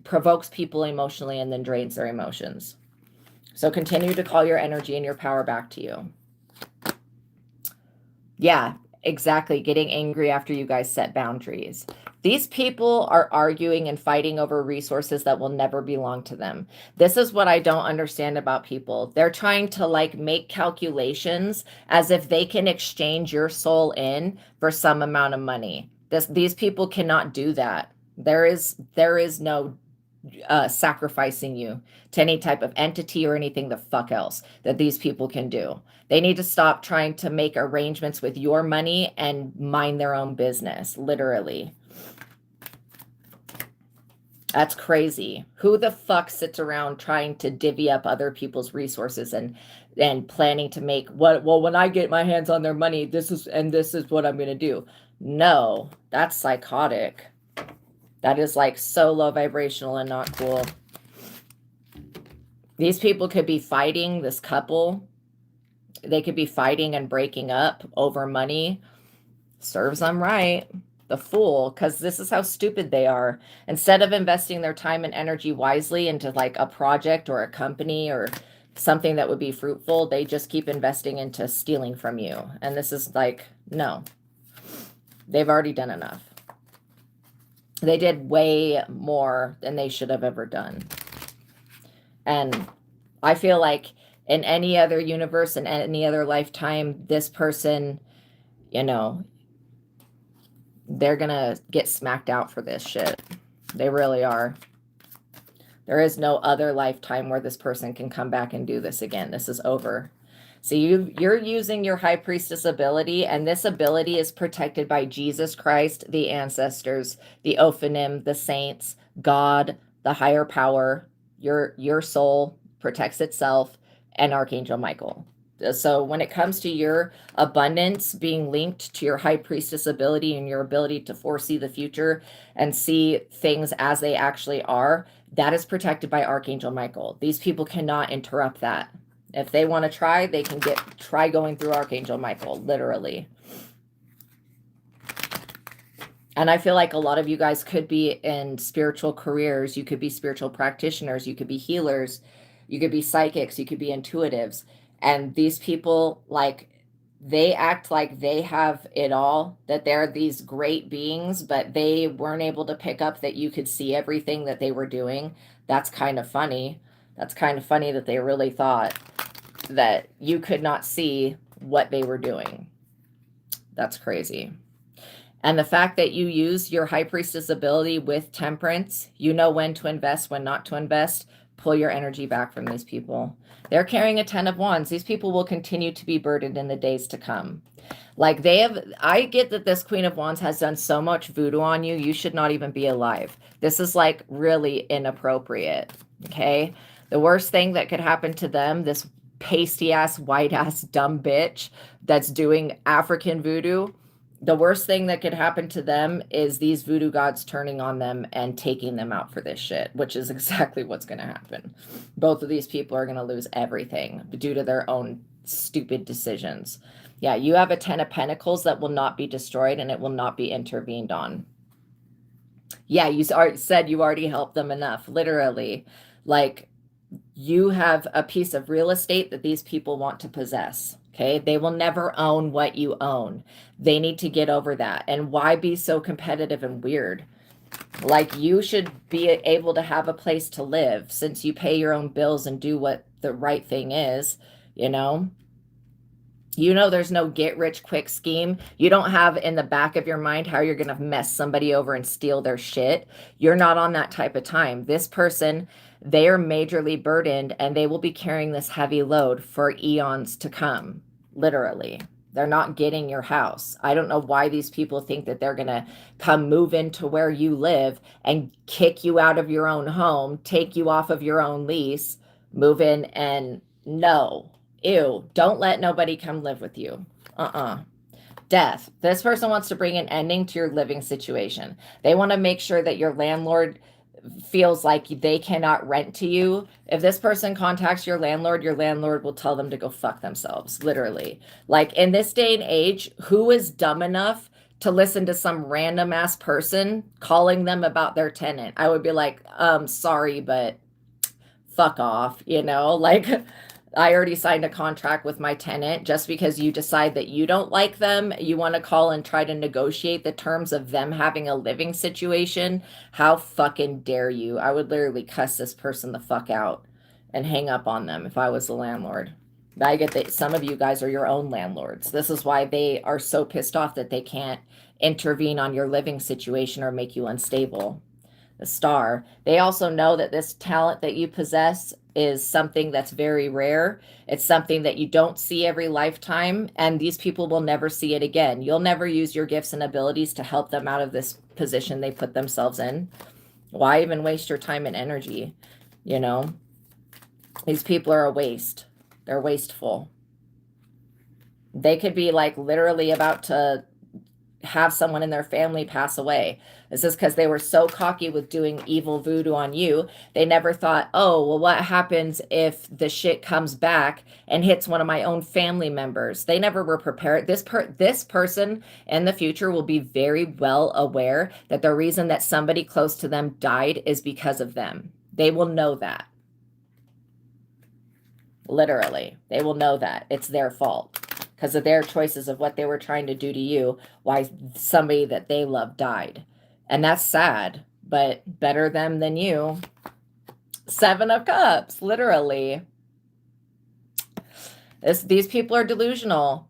provokes people emotionally and then drains their emotions. So continue to call your energy and your power back to you. Yeah, exactly. Getting angry after you guys set boundaries. These people are arguing and fighting over resources that will never belong to them. This is what I don't understand about people. They're trying to like make calculations as if they can exchange your soul in for some amount of money. These people cannot do that. There is no sacrificing you to any type of entity or anything the fuck else that these people can do. They need to stop trying to make arrangements with your money and mind their own business, literally. That's crazy. Who the fuck sits around trying to divvy up other people's resources and planning to make well, when I get my hands on their money, this is what I'm going to do. No, that's psychotic. That is like so low vibrational and not cool. These people could be fighting, this couple. They could be fighting and breaking up over money. Serves them right. The fool, because this is how stupid they are. Instead of investing their time and energy wisely into like a project or a company or something that would be fruitful, they just keep investing into stealing from you. And this is like, no. They've already done enough. They did way more than they should have ever done. And I feel like in any other universe, in any other lifetime, this person, you know, they're going to get smacked out for this shit. They really are. There is no other lifetime where this person can come back and do this again. This is over. So you're using your high priestess ability, and this ability is protected by Jesus Christ, the ancestors, the Ophanim, the saints, God, the higher power. Your soul protects itself, and Archangel Michael. So when it comes to your abundance being linked to your high priestess ability and your ability to foresee the future and see things as they actually are, that is protected by Archangel Michael. These people cannot interrupt that. If they want to try, they can try going through Archangel Michael, literally. And I feel like a lot of you guys could be in spiritual careers. You could be spiritual practitioners. You could be healers. You could be psychics. You could be intuitives. And these people, like, they act like they have it all, that they're these great beings, but they weren't able to pick up that you could see everything that they were doing. That's kind of funny. That's kind of funny that they really thought that you could not see what they were doing. That's crazy. And the fact that you use your high priestess ability with temperance, you know when to invest, when not to invest, pull your energy back from these people. They're carrying a 10 of Wands. These people will continue to be burdened in the days to come. Like I get that this Queen of Wands has done so much voodoo on you. You should not even be alive. This is like really inappropriate. Okay. The worst thing that could happen to them, this pasty ass, white ass, dumb bitch that's doing African voodoo, the worst thing that could happen to them is these voodoo gods turning on them and taking them out for this shit, which is exactly what's going to happen. Both of these people are going to lose everything due to their own stupid decisions. Yeah, you have a 10 of Pentacles that will not be destroyed and it will not be intervened on. Yeah, you said you already helped them enough, literally. Like, you have a piece of real estate that these people want to possess. Okay, they will never own what you own. They need to get over that. And why be so competitive and weird? Like, you should be able to have a place to live since you pay your own bills and do what the right thing is, you know? You know, there's no get rich quick scheme. You don't have in the back of your mind how you're going to mess somebody over and steal their shit. You're not on that type of time. This person, they are majorly burdened and they will be carrying this heavy load for eons to come. Literally. They're not getting your house. I don't know why these people think that they're going to come move into where you live and kick you out of your own home, take you off of your own lease, move in and no. Ew, don't let nobody come live with you. Death. This person wants to bring an ending to your living situation. They want to make sure that your landlord feels like they cannot rent to you. If this person contacts your landlord will tell them to go fuck themselves, literally. Like, in this day and age, who is dumb enough to listen to some random ass person calling them about their tenant? I would be like, sorry, but fuck off, you know? Like, I already signed a contract with my tenant. Just because you decide that you don't like them, you want to call and try to negotiate the terms of them having a living situation. How fucking dare you? I would literally cuss this person the fuck out and hang up on them if I was the landlord. I get that some of you guys are your own landlords. This is why they are so pissed off that they can't intervene on your living situation or make you unstable. The Star. They also know that this talent that you possess is something that's very rare. It's something that you don't see every lifetime, and these people will never see it again. You'll never use your gifts and abilities to help them out of this position they put themselves in. Why even waste your time and energy? You know, these people are a waste. They're wasteful. They could be like literally about to have someone in their family pass away. This is because they were so cocky with doing evil voodoo on you. They never thought, oh, well, what happens if the shit comes back and hits one of my own family members? They never were prepared. This person in the future will be very well aware that the reason that somebody close to them died is because of them. They will know that. Literally, they will know that it's their fault because of their choices of what they were trying to do to you, why somebody that they love died. And that's sad, but better them than you. 7 of Cups, literally. These people are delusional.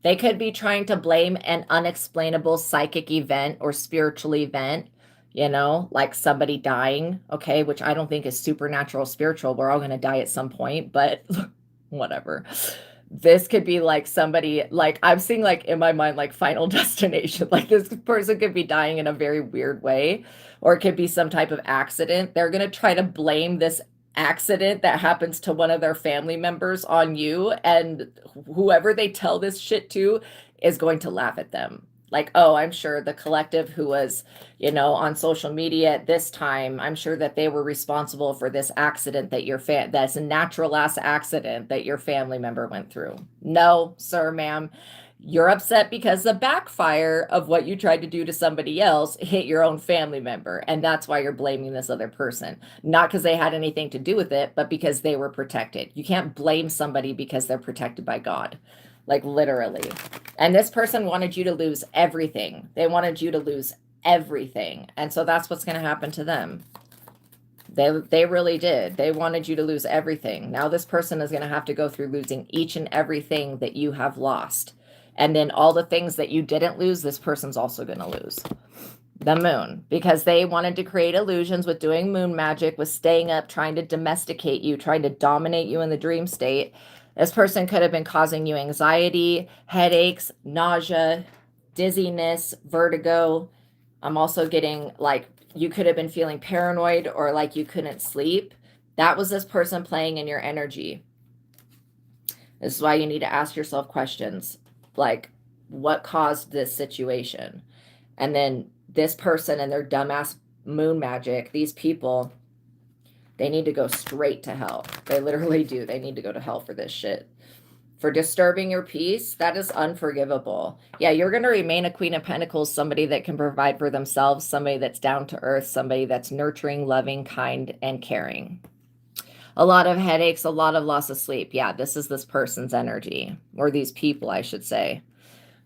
They could be trying to blame an unexplainable psychic event or spiritual event, you know, like somebody dying, okay, which I don't think is supernatural spiritual. We're all going to die at some point, but whatever. This could be like somebody, like I'm seeing like in my mind, like Final Destination, like this person could be dying in a very weird way, or it could be some type of accident. They're going to try to blame this accident that happens to one of their family members on you. And whoever they tell this shit to is going to laugh at them. Like, oh, I'm sure the collective who was, you know, on social media at this time, I'm sure that they were responsible for this accident that that's a natural ass accident that your family member went through. No, sir, ma'am. You're upset because the backfire of what you tried to do to somebody else hit your own family member. And that's why you're blaming this other person. Not because they had anything to do with it, but because they were protected. You can't blame somebody because they're protected by God. Like literally. And this person wanted you to lose everything. They wanted you to lose everything. And so that's what's going to happen to them. They really did. They wanted you to lose everything. Now this person is going to have to go through losing each and everything that you have lost. And then all the things that you didn't lose, this person's also going to lose. The moon, because they wanted to create illusions with doing moon magic, with staying up, trying to domesticate you, trying to dominate you in the dream state. This person could have been causing you anxiety, headaches, nausea, dizziness, vertigo. I'm also getting like you could have been feeling paranoid or like you couldn't sleep. That was this person playing in your energy. This is why you need to ask yourself questions like, what caused this situation? And then this person and their dumbass moon magic, these people, they need to go straight to hell. They literally do. They need to go to hell for this shit. For disturbing your peace, that is unforgivable. Yeah, you're going to remain a Queen of Pentacles, somebody that can provide for themselves, somebody that's down to earth, somebody that's nurturing, loving, kind, and caring. A lot of headaches, a lot of loss of sleep. Yeah, this is this person's energy, or these people, I should say.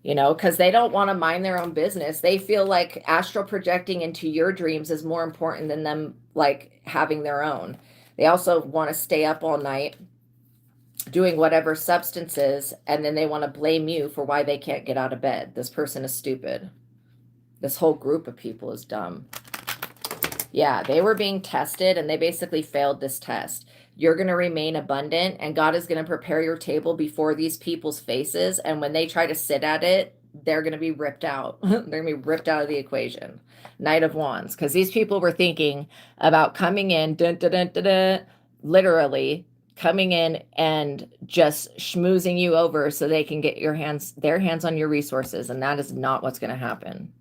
You know, because they don't want to mind their own business. They feel like astral projecting into your dreams is more important than them like having their own. They also want to stay up all night doing whatever substances, and then they want to blame you for why they can't get out of bed. This person is stupid. This whole group of people is dumb. Yeah, they were being tested and they basically failed this test. You're going to remain abundant, and God is going to prepare your table before these people's faces. And when they try to sit at it, they're going to be ripped out. They're going to be ripped out of the equation. Knight of Wands. Because these people were thinking about coming in, literally coming in and just schmoozing you over so they can get their hands on your resources. And that is not what's going to happen.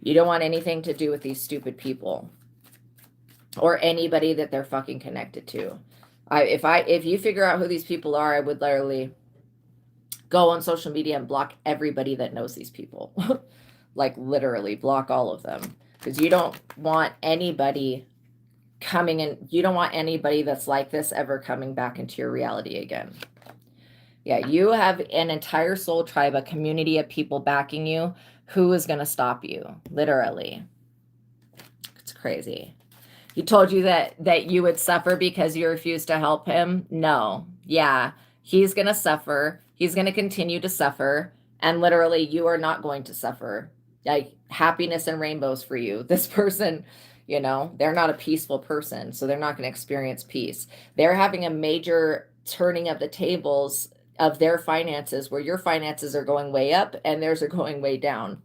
You don't want anything to do with these stupid people. Or anybody that they're fucking connected to. If you figure out who these people are, I would literally go on social media and block everybody that knows these people. Like literally block all of them. Because you don't want anybody coming in. You don't want anybody that's like this ever coming back into your reality again. Yeah, you have an entire soul tribe, a community of people backing you. Who is going to stop you? Literally. It's crazy. He told you that you would suffer because you refused to help him? No. Yeah, he's going to suffer. He's going to continue to suffer. And literally, you are not going to suffer. Like, happiness and rainbows for you. This person, you know, they're not a peaceful person, so they're not going to experience peace. They're having a major turning of the tables of their finances, where your finances are going way up and theirs are going way down.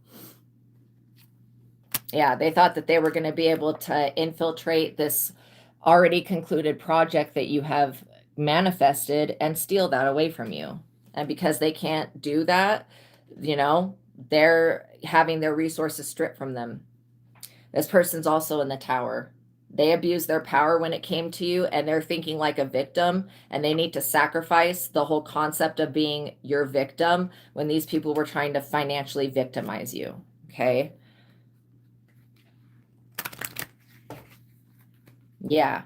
Yeah, they thought that they were going to be able to infiltrate this already concluded project that you have manifested and steal that away from you. And because they can't do that, you know, they're having their resources stripped from them. This person's also in the Tower. They abused their power when it came to you, and they're thinking like a victim, and they need to sacrifice the whole concept of being your victim when these people were trying to financially victimize you. Okay. Yeah,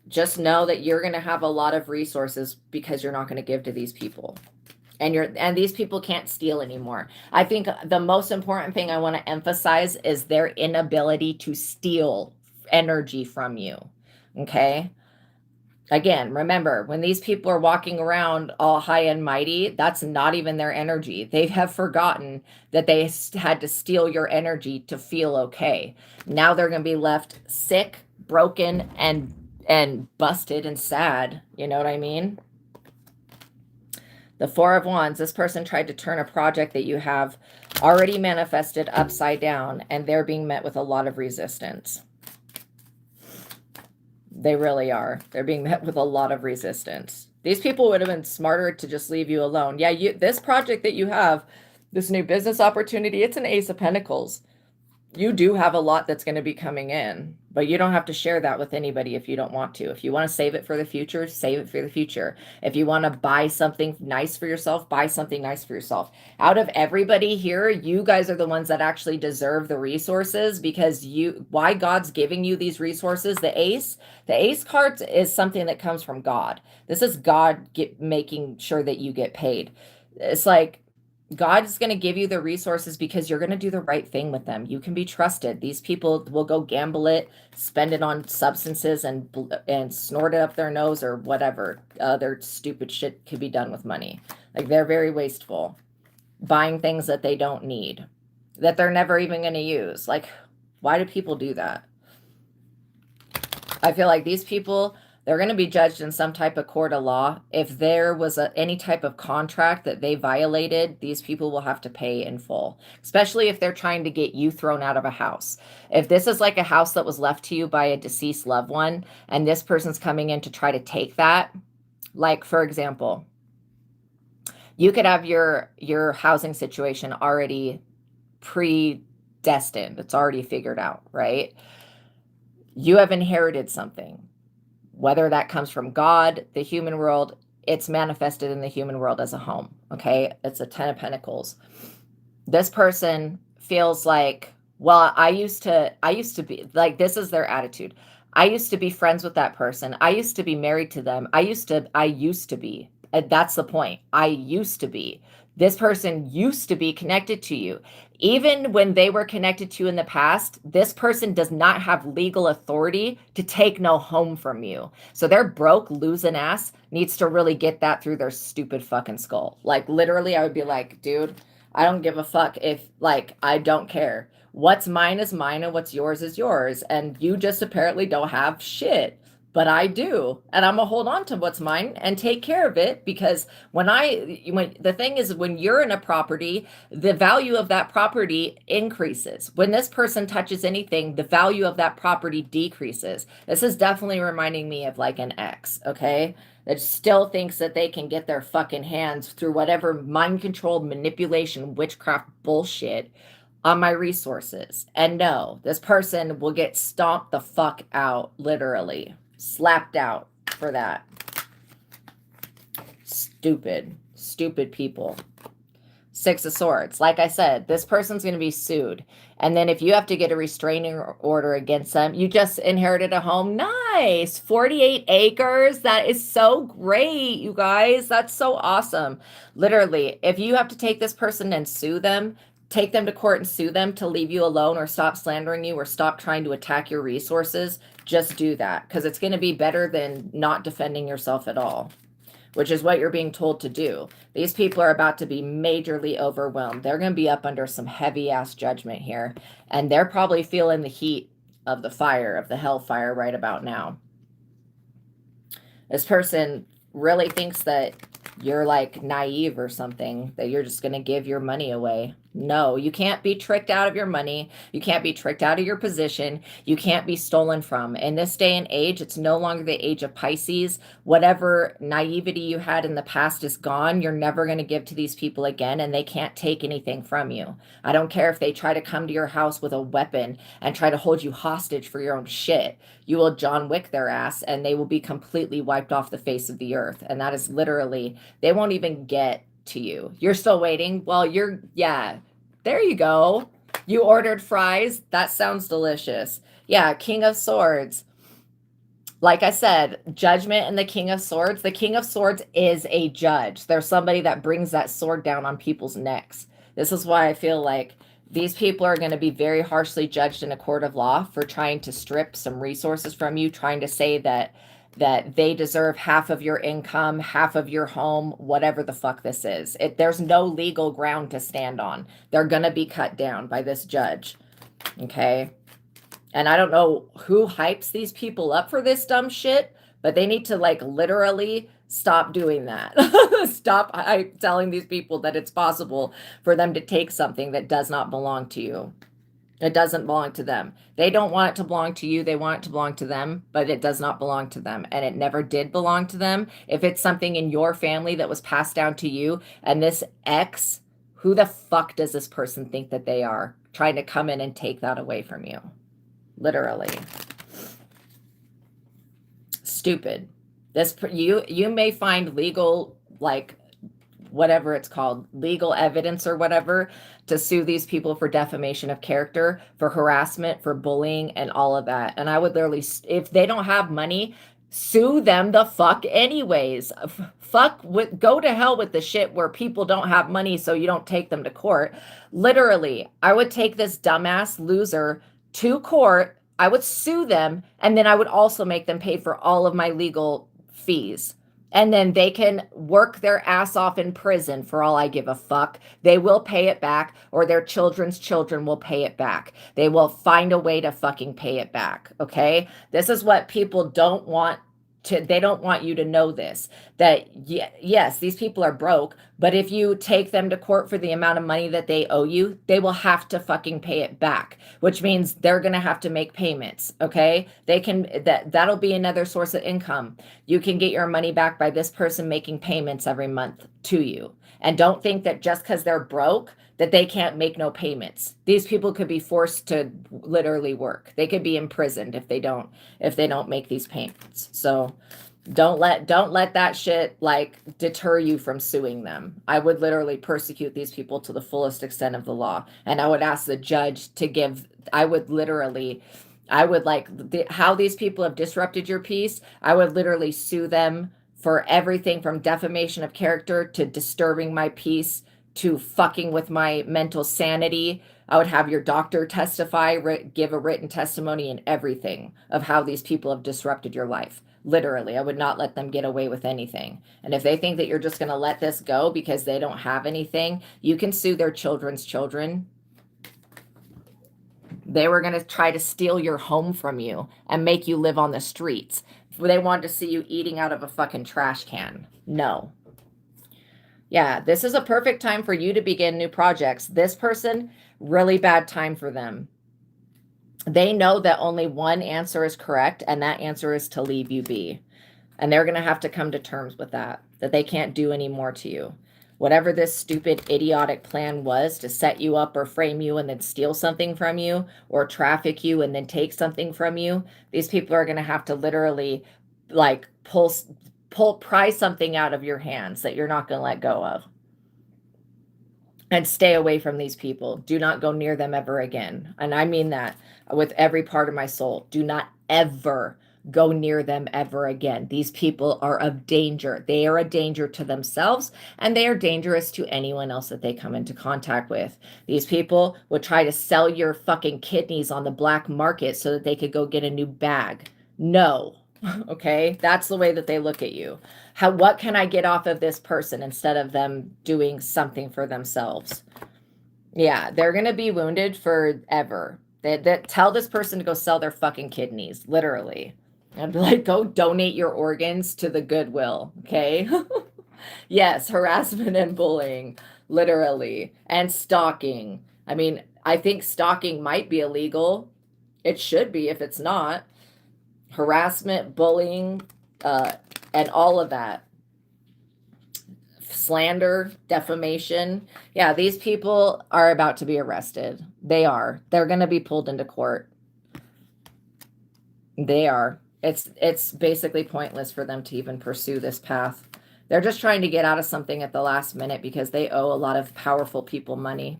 just know that you're going to have a lot of resources because you're not going to give to these people. And these people can't steal anymore. I think the most important thing I want to emphasize is their inability to steal energy from you. Okay? Again, remember, when these people are walking around all high and mighty, that's not even their energy. They have forgotten that they had to steal your energy to feel okay. Now they're going to be left sick, broken, and busted and sad. You know what I mean? The Four of Wands, this person tried to turn a project that you have already manifested upside down, and they're being met with a lot of resistance. They really are. They're being met with a lot of resistance. These people would have been smarter to just leave you alone. Yeah, this project that you have, this new business opportunity, it's an Ace of Pentacles. You do have a lot that's going to be coming in, but you don't have to share that with anybody if you don't want to. If you want to save it for the future, save it for the future. If you want to buy something nice for yourself, buy something nice for yourself. Out of everybody here, you guys are the ones that actually deserve the resources, because why God's giving you these resources. The ace card is something that comes from God. This is God making sure that you get paid. It's like, God is going to give you the resources because you're going to do the right thing with them. You can be trusted. These people will go gamble it, spend it on substances, and snort it up their nose or whatever other stupid shit could be done with money. Like, they're very wasteful, buying things that they don't need. that they're never even going to use. Like, why do people do that? I feel like these people, they're going to be judged in some type of court of law. If there was any type of contract that they violated, these people will have to pay in full, especially if they're trying to get you thrown out of a house. If this is like a house that was left to you by a deceased loved one, and this person's coming in to try to take that, like, for example, you could have your housing situation already predestined. It's already figured out, right? You have inherited something, whether that comes from God, the human world, it's manifested in the human world as a home, okay? It's a 10 of Pentacles. This person feels like, well, I used to be, like, this is their attitude. I used to be friends with that person. I used to be married to them. I used to be. That's the point. I used to be. This person used to be connected to you. Even when they were connected to you in the past, this person does not have legal authority to take no home from you. So their broke, losing ass needs to really get that through their stupid fucking skull. Like, literally, I would be like, dude, I don't give a fuck if, like, I don't care. What's mine is mine and what's yours is yours. And you just apparently don't have shit. But I do, and I'm gonna hold on to what's mine and take care of it, because when the thing is, when you're in a property, the value of that property increases. When this person touches anything, the value of that property decreases. This is definitely reminding me of like an ex, okay? That still thinks that they can get their fucking hands through whatever mind controlled manipulation, witchcraft bullshit on my resources. And no, this person will get stomped the fuck out, literally. Slapped out for that. Stupid people. Six of Swords. Like I said, this person's going to be sued. And then if you have to get a restraining order against them, you just inherited a home. Nice. 48 acres. That is so great, you guys. That's so awesome. Literally, if you have to take this person and sue them, take them to court and sue them to leave you alone or stop slandering you or stop trying to attack your resources, just do that, because it's going to be better than not defending yourself at all, which is what you're being told to do. These people are about to be majorly overwhelmed. They're going to be up under some heavy ass judgment here, and they're probably feeling the heat of the fire, of the hellfire right about now. This person really thinks that you're like naive or something, that you're just going to give your money away. No, you can't be tricked out of your money. You can't be tricked out of your position. You can't be stolen from. In this day and age, it's no longer the age of Pisces. Whatever naivety you had in the past is gone. You're never going to give to these people again, and they can't take anything from you. I don't care if they try to come to your house with a weapon and try to hold you hostage for your own shit. You will John Wick their ass, and they will be completely wiped off the face of the earth. And that is literally, they won't even get to you. You're still waiting. Well, yeah, there you go. You ordered fries. That sounds delicious. Yeah, King of Swords. Like I said, judgment and the King of Swords. The King of Swords is a judge. There's somebody that brings that sword down on people's necks. This is why I feel like these people are going to be very harshly judged in a court of law for trying to strip some resources from you, trying to say that they deserve half of your income, half of your home, whatever the fuck this is. There's no legal ground to stand on. They're going to be cut down by this judge. Okay? And I don't know who hypes these people up for this dumb shit, but they need to, like, literally stop doing that. Stop telling these people that it's possible for them to take something that does not belong to you. It doesn't belong to them. They don't want it to belong to you. They want it to belong to them, but it does not belong to them. And it never did belong to them. If it's something in your family that was passed down to you, and this ex, who the fuck does this person think that they are, trying to come in and take that away from you? Literally. Stupid. You may find legal, like, whatever it's called, legal evidence or whatever, to sue these people for defamation of character, for harassment, for bullying, and all of that. And I would literally, if they don't have money, sue them the fuck anyways. Go to hell with the shit where people don't have money so you don't take them to court. Literally, I would take this dumbass loser to court, I would sue them, and then I would also make them pay for all of my legal fees. and then they can work their ass off in prison for all I give a fuck. They will pay it back, or their children's children will pay it back. They will find a way to fucking pay it back, okay? This is what people don't want to, they don't want you to know this, that yes, these people are broke, but if you take them to court for the amount of money that they owe you, they will have to fucking pay it back, which means they're going to have to make payments, okay? They can, that'll be another source of income. You can get your money back by this person making payments every month to you. And don't think that just because they're broke that they can't make no payments. These people could be forced to literally work. They could be imprisoned if they don't make these payments. So don't let that shit like deter you from suing them. I would literally persecute these people to the fullest extent of the law. And I would ask the judge to give, I would like how these people have disrupted your peace. I would literally sue them for everything from defamation of character to disturbing my peace to fucking with my mental sanity. I would have your doctor testify, give a written testimony and everything of how these people have disrupted your life. Literally, I would not let them get away with anything. And if they think that you're just going to let this go because they don't have anything, you can sue their children's children. They were going to try to steal your home from you and make you live on the streets. They wanted to see you eating out of a fucking trash can. No. Yeah, this is a perfect time for you to begin new projects. This person, really bad time for them. They know that only one answer is correct, and that answer is to leave you be. And they're going to have to come to terms with that they can't do any more to you. Whatever this stupid, idiotic plan was to set you up or frame you and then steal something from you, or traffic you and then take something from you, these people are going to have to literally like pry something out of your hands that you're not going to let go of. And stay away from these people. Do not go near them ever again. And I mean that with every part of my soul. Do not ever go near them ever again. These people are of danger. They are a danger to themselves, and they are dangerous to anyone else that they come into contact with. These people would try to sell your fucking kidneys on the black market so that they could go get a new bag. No. Okay, that's the way that they look at you. What can I get off of this person instead of them doing something for themselves? Yeah, they're going to be wounded forever. They tell this person to go sell their fucking kidneys, literally. I'd be like, go donate your organs to the Goodwill, okay? Yes, harassment and bullying, literally. And stalking. I mean, I think stalking might be illegal. It should be if it's not. Harassment, bullying, and all of that. Slander, defamation. Yeah, these people are about to be arrested. They are. They're going to be pulled into court. They are. It's basically pointless for them to even pursue this path. They're just trying to get out of something at the last minute because they owe a lot of powerful people money.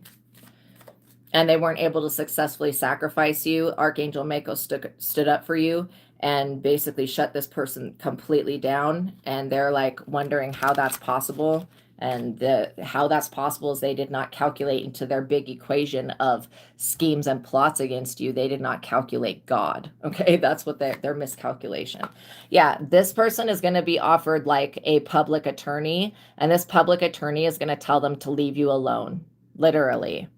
And they weren't able to successfully sacrifice you. Archangel Mako stood up for you and basically shut this person completely down. And they're like wondering how that's possible. And how that's possible is they did not calculate into their big equation of schemes and plots against you. They did not calculate God. Okay, that's what their miscalculation. Yeah, this person is going to be offered like a public attorney. And this public attorney is going to tell them to leave you alone. Literally.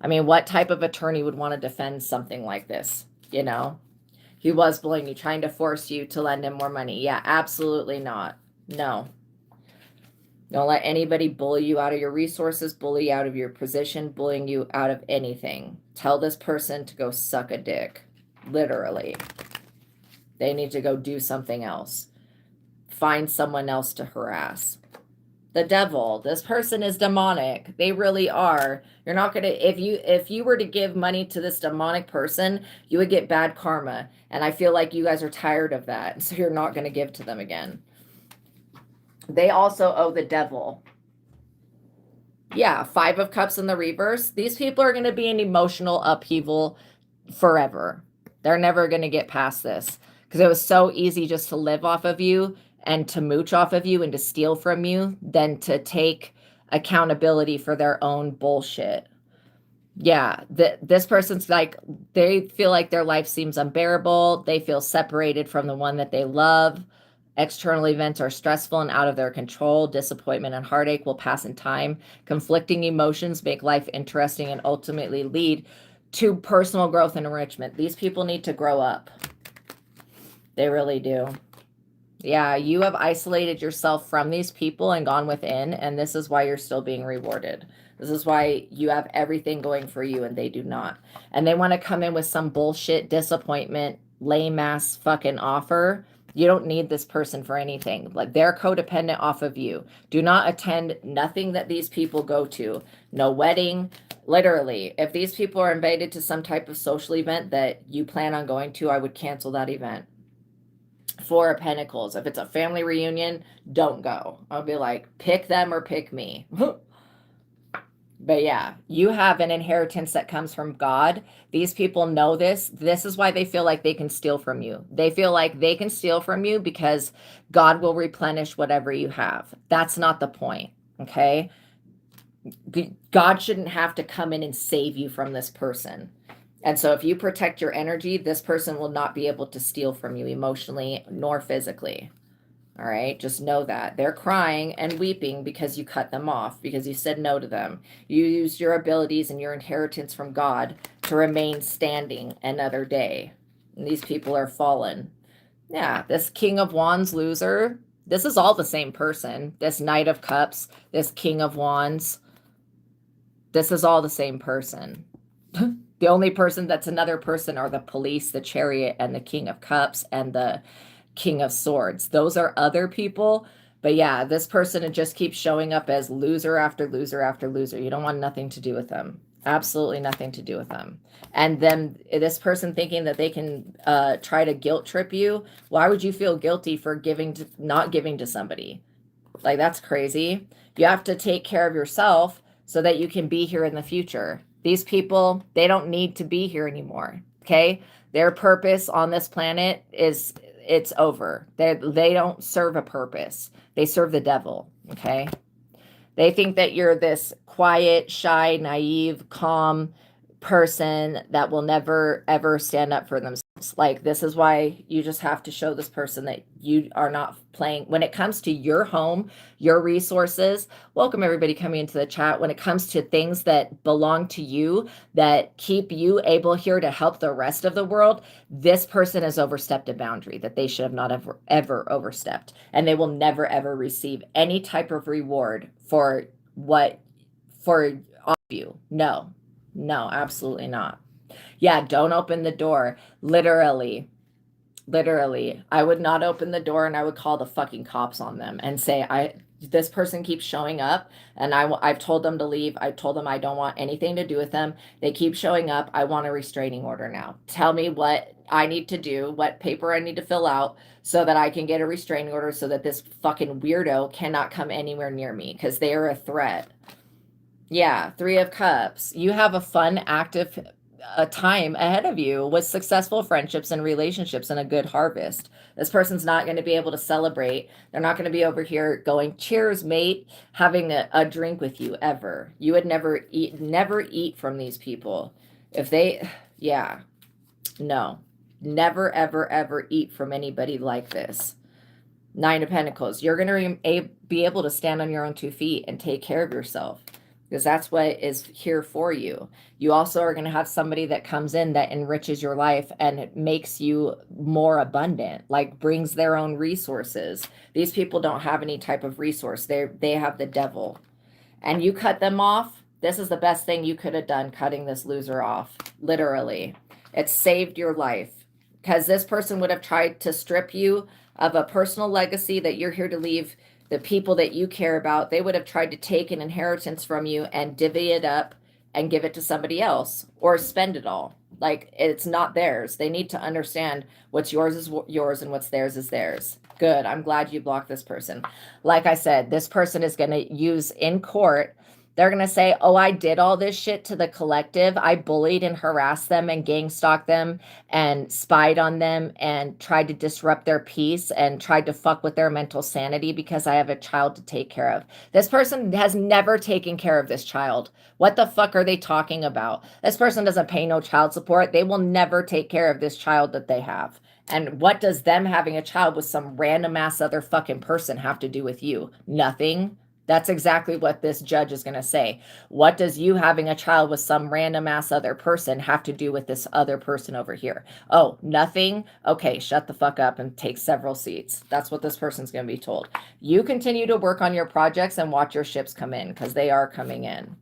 I mean, what type of attorney would want to defend something like this? You know? He was bullying you, trying to force you to lend him more money. Yeah, absolutely not. No. Don't let anybody bully you out of your resources, bully you out of your position, bullying you out of anything. Tell this person to go suck a dick. Literally. They need to go do something else. Find someone else to harass. The devil. This person is demonic. They really are. You're not going to, if you were to give money to this demonic person, you would get bad karma. And I feel like you guys are tired of that. So you're not going to give to them again. They also owe the devil. Yeah, 5 of Cups in the reverse. These people are going to be in emotional upheaval forever. They're never going to get past this. Because it was so easy just to live off of you and to mooch off of you and to steal from you than to take accountability for their own bullshit. Yeah, this person's like, they feel like their life seems unbearable. They feel separated from the one that they love. External events are stressful and out of their control. Disappointment and heartache will pass in time. Conflicting emotions make life interesting and ultimately lead to personal growth and enrichment. These people need to grow up. They really do. Yeah, you have isolated yourself from these people and gone within, and this is why you're still being rewarded. This is why you have everything going for you and they do not. And they want to come in with some bullshit disappointment, lame ass fucking offer. You don't need this person for anything. Like, they're codependent off of you. Do not attend nothing that these people go to. No wedding. Literally, if these people are invited to some type of social event that you plan on going to, I would cancel that event. Four of Pentacles. If it's a family reunion, don't go. I'll be like, pick them or pick me. But yeah, you have an inheritance that comes from God. These people know this. This is why they feel like they can steal from you. They feel like they can steal from you because God will replenish whatever you have. That's not the point, okay? God shouldn't have to come in and save you from this person. And so if you protect your energy, this person will not be able to steal from you emotionally nor physically. All right, just know that. They're crying and weeping because you cut them off, because you said no to them. You used your abilities and your inheritance from God to remain standing another day. And these people are fallen. Yeah, this King of Wands loser, this is all the same person. This Knight of Cups, this King of Wands, this is all the same person. The only person that's another person are the Police, the Chariot, and the King of Cups, and the King of Swords. Those are other people. But yeah, this person just keeps showing up as loser after loser after loser. You don't want nothing to do with them. Absolutely nothing to do with them. And then this person thinking that they can try to guilt trip you. Why would you feel guilty for not giving to somebody? Like, that's crazy. You have to take care of yourself so that you can be here in the future. These people, they don't need to be here anymore. Okay? Their purpose on this planet it's over. They don't serve a purpose. They serve the devil, okay? They think that you're this quiet, shy, naive, calm person that will never, ever stand up for themselves. Like, this is why you just have to show this person that you are not playing. When it comes to your home, your resources, welcome everybody coming into the chat. When it comes to things that belong to you, that keep you able here to help the rest of the world, this person has overstepped a boundary that they should have not ever overstepped. And they will never, ever receive any type of reward for you. No, absolutely not. Yeah, don't open the door. Literally, I would not open the door, and I would call the fucking cops on them and say, this person keeps showing up, and I've told them to leave. I told them I don't want anything to do with them. They keep showing up. I want a restraining order now. Tell me what I need to do, what paper I need to fill out so that I can get a restraining order so that this fucking weirdo cannot come anywhere near me, because they are a threat. Yeah, Three of Cups. You have a fun, active time ahead of you with successful friendships and relationships and a good harvest. This person's not going to be able to celebrate. They're not going to be over here going, cheers, mate, having a drink with you ever. You would never eat from these people. If they, yeah, no, never, ever, ever eat from anybody like this. Nine of Pentacles. You're going to be able to stand on your own 2 feet and take care of yourself, because that's what is here for you. You also are going to have somebody that comes in that enriches your life and it makes you more abundant, like brings their own resources. These people don't have any type of resource. They have the devil. And you cut them off. This is the best thing you could have done, cutting this loser off. Literally. It saved your life, because this person would have tried to strip you of a personal legacy that you're here to leave the people that you care about. They would have tried to take an inheritance from you and divvy it up and give it to somebody else or spend it all. Like, it's not theirs. They need to understand what's yours is yours and what's theirs is theirs. Good. I'm glad you blocked this person. Like I said, this person is going to use in court. They're going to say, oh, I did all this shit to the collective. I bullied and harassed them and gang stalked them and spied on them and tried to disrupt their peace and tried to fuck with their mental sanity because I have a child to take care of. This person has never taken care of this child. What the fuck are they talking about? This person doesn't pay no child support. They will never take care of this child that they have. And what does them having a child with some random ass other fucking person have to do with you? Nothing. That's exactly what this judge is going to say. What does you having a child with some random ass other person have to do with this other person over here? Oh, nothing? Okay, shut the fuck up and take several seats. That's what this person's going to be told. You continue to work on your projects and watch your ships come in, because they are coming in.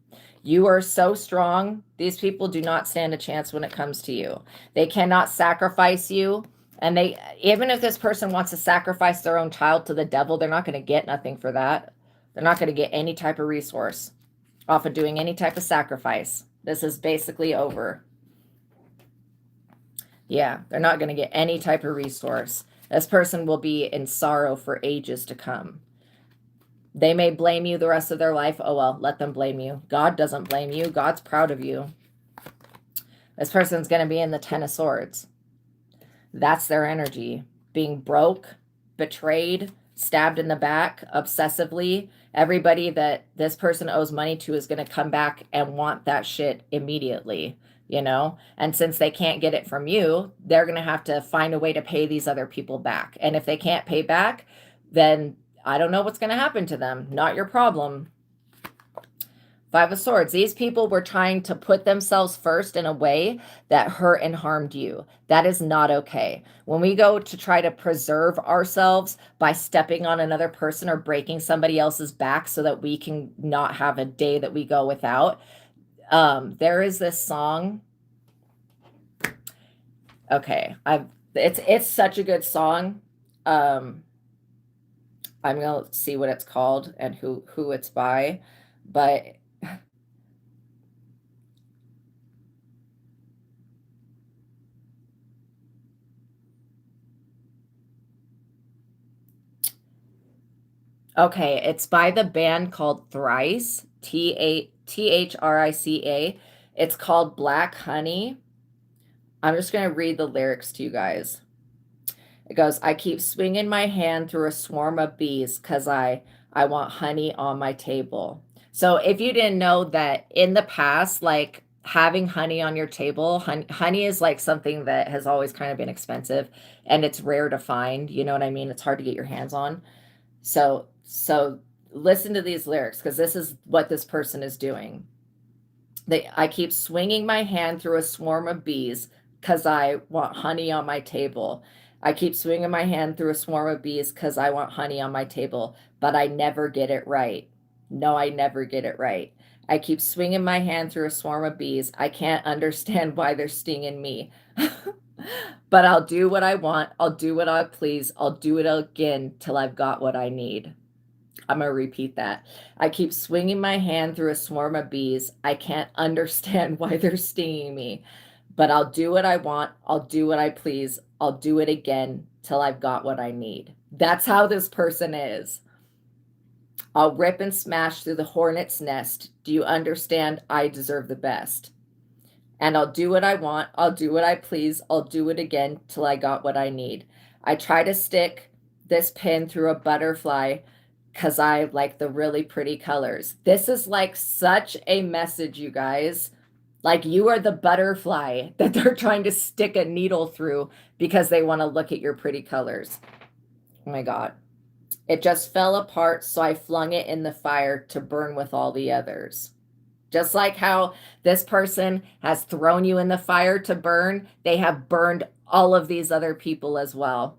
You are so strong. These people do not stand a chance when it comes to you. They cannot sacrifice you. And they, even if this person wants to sacrifice their own child to the devil, they're not going to get nothing for that. They're not going to get any type of resource off of doing any type of sacrifice. This is basically over. Yeah, they're not going to get any type of resource. This person will be in sorrow for ages to come. They may blame you the rest of their life. Oh, well, let them blame you. God doesn't blame you. God's proud of you. This person's going to be in the Ten of Swords. That's their energy. Being broke, betrayed, stabbed in the back, obsessively. Everybody that this person owes money to is going to come back and want that shit immediately, you know? And since they can't get it from you, they're going to have to find a way to pay these other people back. And if they can't pay back, then I don't know what's going to happen to them. Not your problem. Five of Swords. These people were trying to put themselves first in a way that hurt and harmed you. That is not okay. When we go to try to preserve ourselves by stepping on another person or breaking somebody else's back so that we can not have a day that we go without, there is this song. Okay, it's such a good song. I'm gonna see what it's called and who it's by, but okay, it's by the band called Thrice, Thrica. It's called Black Honey. I'm just going to read the lyrics to you guys. It goes, I keep swinging my hand through a swarm of bees because I want honey on my table. So if you didn't know that in the past, like having honey on your table, honey is like something that has always kind of been expensive and it's rare to find. You know what I mean? It's hard to get your hands on. So listen to these lyrics because this is what this person is doing. I keep swinging my hand through a swarm of bees because I want honey on my table. I keep swinging my hand through a swarm of bees because I want honey on my table, but I never get it right. No, I never get it right. I keep swinging my hand through a swarm of bees. I can't understand why they're stinging me. But I'll do what I want. I'll do what I please. I'll do it again till I've got what I need. I'm going to repeat that. I keep swinging my hand through a swarm of bees. I can't understand why they're stinging me, but I'll do what I want. I'll do what I please. I'll do it again till I've got what I need. That's how this person is. I'll rip and smash through the hornet's nest. Do you understand? I deserve the best. And I'll do what I want. I'll do what I please. I'll do it again till I got what I need. I try to stick this pin through a butterfly because I like the really pretty colors. This is like such a message, you guys. Like you are the butterfly that they're trying to stick a needle through because they want to look at your pretty colors. Oh my God. It just fell apart, so I flung it in the fire to burn with all the others. Just like how this person has thrown you in the fire to burn, they have burned all of these other people as well.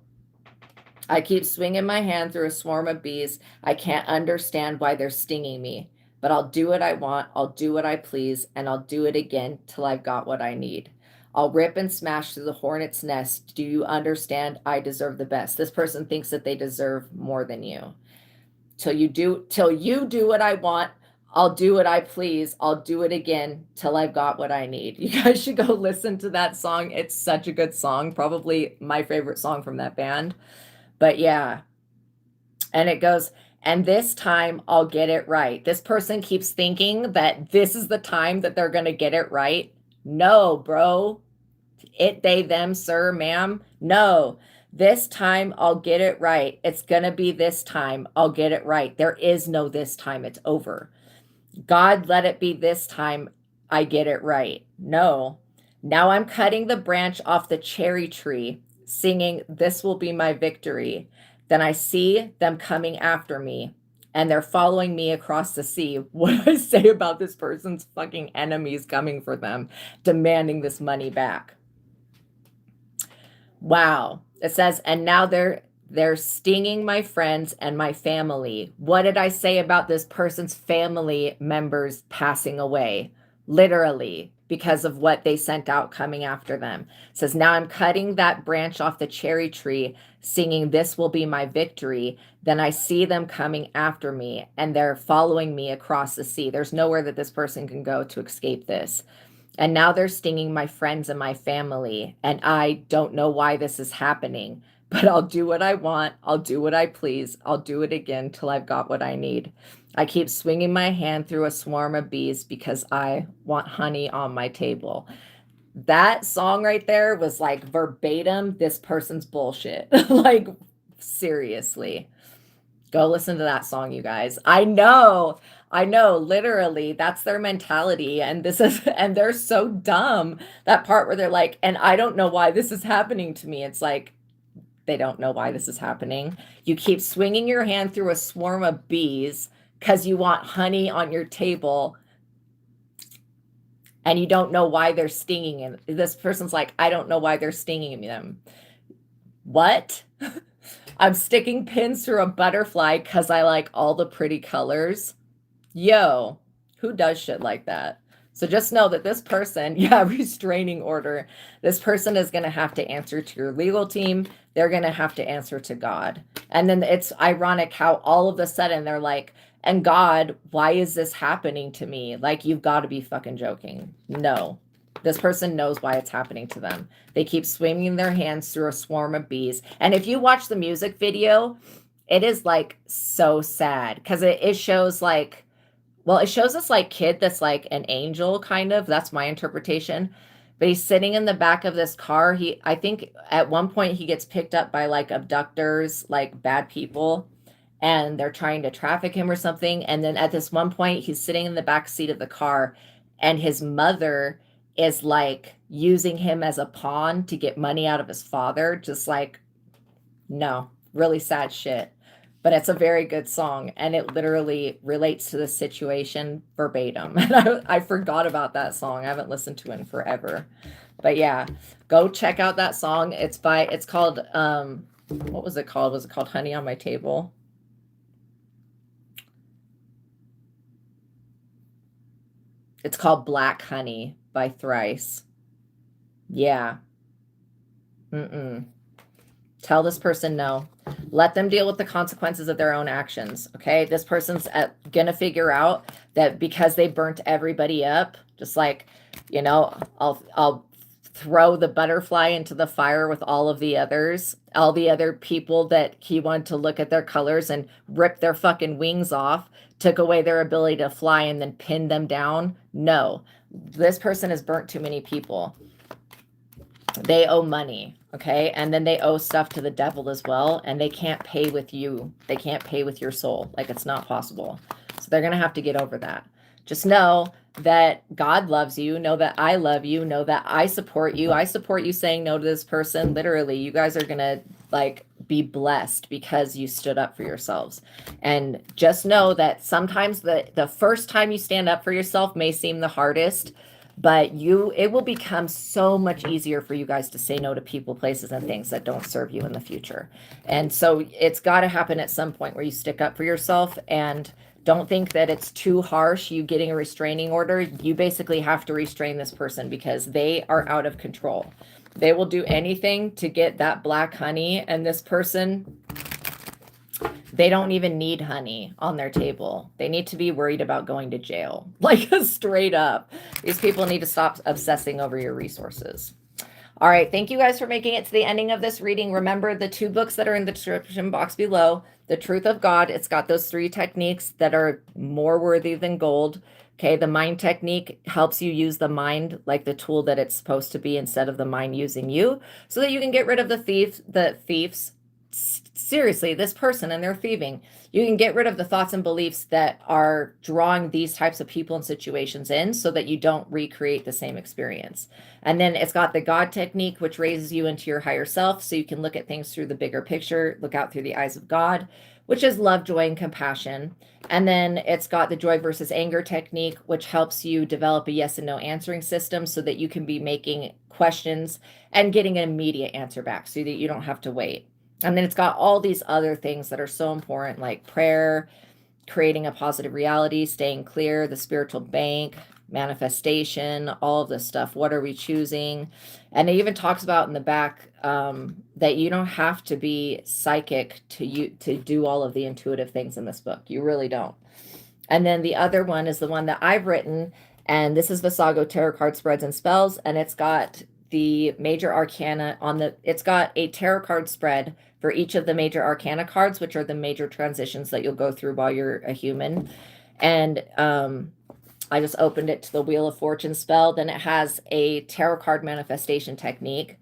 I keep swinging my hand through a swarm of bees. I can't understand why they're stinging me, but I'll do what I want. I'll do what I please, and I'll do it again till I've got what I need. I'll rip and smash through the hornet's nest. Do you understand? I deserve the best. This person thinks that they deserve more than you. Till you do what I want. I'll do what I please. I'll do it again till I've got what I need. You guys should go listen to that song. It's such a good song. Probably my favorite song from that band. But yeah. And it goes, and this time I'll get it right. This person keeps thinking that this is the time that they're going to get it right. No, bro. It, they, them, sir, ma'am. No. This time I'll get it right. It's going to be this time. I'll get it right. There is no this time. It's over. God, let it be this time. I get it right. No. Now I'm cutting the branch off the cherry tree singing, "This will be my victory." Then I see them coming after me, and they're following me across the sea. What do I say about this person's fucking enemies coming for them, demanding this money back? Wow. It says, and now they're stinging my friends and my family. What did I say about this person's family members passing away? Literally, because of what they sent out coming after them. It says, now I'm cutting that branch off the cherry tree, singing, "This will be my victory." Then I see them coming after me, and they're following me across the sea. There's nowhere that this person can go to escape this. And now they're stinging my friends and my family, and I don't know why this is happening, but I'll do what I want. I'll do what I please. I'll do it again till I've got what I need. I keep swinging my hand through a swarm of bees because I want honey on my table. That song right there was like verbatim this person's bullshit. Like, seriously. Go listen to that song, you guys. I know, literally, that's their mentality. And and they're so dumb. That part where they're like, and I don't know why this is happening to me. It's like, they don't know why this is happening. You keep swinging your hand through a swarm of bees because you want honey on your table, and you don't know why they're stinging. And this person's like, I don't know why they're stinging them. What? I'm sticking pins through a butterfly because I like all the pretty colors. Yo, who does shit like that? So just know that this person, yeah, restraining order, this person is going to have to answer to your legal team. They're going to have to answer to God. And then it's ironic how all of a sudden they're like, and God, why is this happening to me? Like, you've got to be fucking joking. No. This person knows why it's happening to them. They keep swinging their hands through a swarm of bees. And if you watch the music video, it is like so sad because it shows like, well, it shows this like kid that's like an angel kind of. That's my interpretation. But he's sitting in the back of this car. I think at one point he gets picked up by like abductors, like bad people, and they're trying to traffic him or something. And then at this one point, he's sitting in the back seat of the car, and his mother is like using him as a pawn to get money out of his father. Just like, no, really sad shit. But it's a very good song, and it literally relates to the situation verbatim. And I forgot about that song. I haven't listened to it in forever. But yeah, go check out that song. It's called, what was it called? Was it called Honey on My Table? It's called Black Honey by Thrice. Yeah. Tell this person no. Let them deal with the consequences of their own actions. Okay. This person's gonna figure out that because they burnt everybody up, just like, you know, I'll throw the butterfly into the fire with all of the others, all the other people that he wanted to look at their colors and rip their fucking wings off, took away their ability to fly and then pinned them down. No, this person has burnt too many people. They owe money, okay? And then they owe stuff to the devil as well, and they can't pay with you. They can't pay with your soul. Like, it's not possible. So they're going to have to get over that. Just know that God loves you. Know that I love you. Know that I support you. I support you saying no to this person. Literally, you guys are going to, like, be blessed because you stood up for yourselves. And just know that sometimes the first time you stand up for yourself may seem the hardest, but it will become so much easier for you guys to say no to people, places, and things that don't serve you in the future. And so it's got to happen at some point where you stick up for yourself, and don't think that it's too harsh, you getting a restraining order. You basically have to restrain this person because they are out of control. They will do anything to get that black honey, and this person, they don't even need honey on their table. They need to be worried about going to jail. Like, straight up. These people need to stop obsessing over your resources. All right. Thank you guys for making it to the ending of this reading. Remember the 2 books that are in the description box below. The Truth of God. It's got those 3 techniques that are more worthy than gold. Okay. The mind technique helps you use the mind like the tool that it's supposed to be instead of the mind using you, so that you can get rid of the thieves, seriously, this person and they're thieving. You can get rid of the thoughts and beliefs that are drawing these types of people and situations in so that you don't recreate the same experience. And then it's got the God technique, which raises you into your higher self so you can look at things through the bigger picture, look out through the eyes of God, which is love, joy, and compassion. And then it's got the joy versus anger technique, which helps you develop a yes and no answering system so that you can be making questions and getting an immediate answer back so that you don't have to wait. And then it's got all these other things that are so important, like prayer, creating a positive reality, staying clear, the spiritual bank, manifestation, all of this stuff. What are we choosing? And it even talks about in the back that you don't have to be psychic to do all of the intuitive things in this book. You really don't. And then the other one is the one that I've written, and this is Visago Tarot Card Spreads and Spells, and it's got the major arcana on the, it's got a tarot card spread for each of the major arcana cards, which are the major transitions that you'll go through while you're a human. And I just opened it to the Wheel of Fortune spell. Then it has a tarot card manifestation technique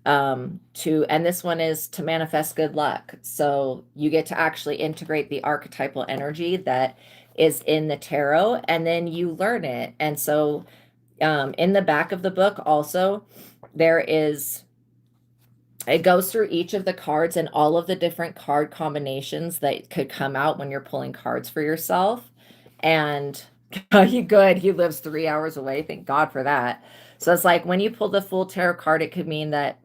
and this one is to manifest good luck. So you get to actually integrate the archetypal energy that is in the tarot, and then you learn it. And so in the back of the book also, it goes through each of the cards and all of the different card combinations that could come out when you're pulling cards for yourself. And he lives 3 hours away. Thank God for that. So it's like when you pull the full tarot card, it could mean that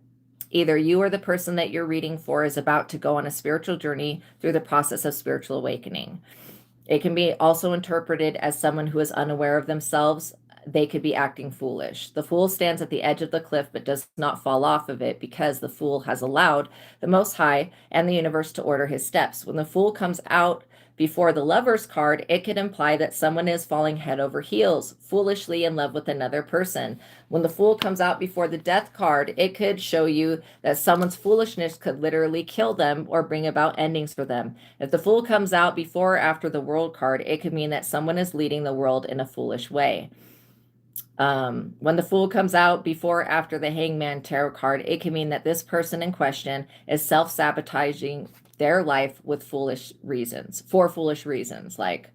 either you or the person that you're reading for is about to go on a spiritual journey through the process of spiritual awakening. It can be also interpreted as someone who is unaware of themselves. They could be acting foolish. The fool stands at the edge of the cliff but does not fall off of it because the fool has allowed the Most High and the universe to order his steps. When the fool comes out before the Lover's card, it could imply that someone is falling head over heels, foolishly in love with another person. When the Fool comes out before the Death card, it could show you that someone's foolishness could literally kill them or bring about endings for them. If the Fool comes out before or after the World card, it could mean that someone is leading the world in a foolish way. When the Fool comes out before or after the Hangman tarot card, it can mean that this person in question is self-sabotaging their life with foolish reasons, for foolish reasons, like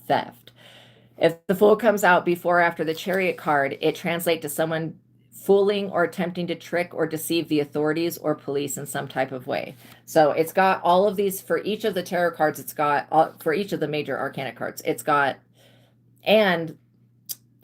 theft. If the Fool comes out before or after the Chariot card, it translates to someone fooling or attempting to trick or deceive the authorities or police in some type of way. So it's got all of these for each of the tarot cards. It's got for each of the major arcana cards. It's got, and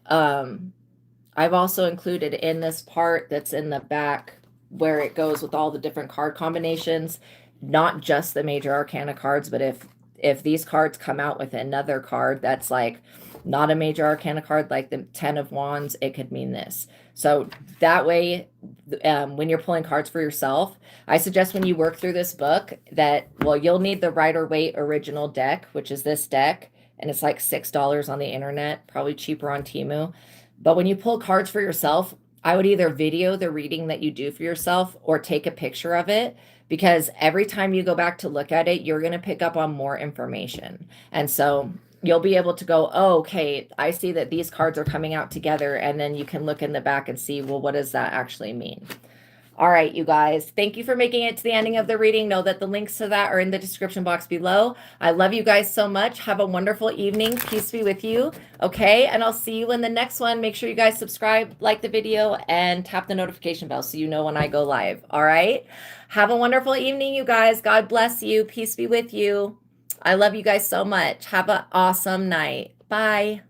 I've also included in this part that's in the back where it goes with all the different card combinations, not just the major arcana cards, but if these cards come out with another card that's like not a major arcana card, like the 10 of Wands, it could mean this. So that way, when you're pulling cards for yourself, I suggest when you work through this book that, well, you'll need the Rider-Waite original deck, which is this deck, and it's like $6 on the internet, probably cheaper on Temu. But when you pull cards for yourself, I would either video the reading that you do for yourself or take a picture of it, because every time you go back to look at it, you're going to pick up on more information. And so you'll be able to go, oh, okay, I see that these cards are coming out together. And then you can look in the back and see, well, what does that actually mean? All right, you guys, thank you for making it to the ending of the reading. Know that the links to that are in the description box below. I love you guys so much. Have a wonderful evening. Peace be with you. Okay, and I'll see you in the next one. Make sure you guys subscribe, like the video, and tap the notification bell so you know when I go live. All right, have a wonderful evening, you guys. God bless you. Peace be with you. I love you guys so much. Have an awesome night. Bye.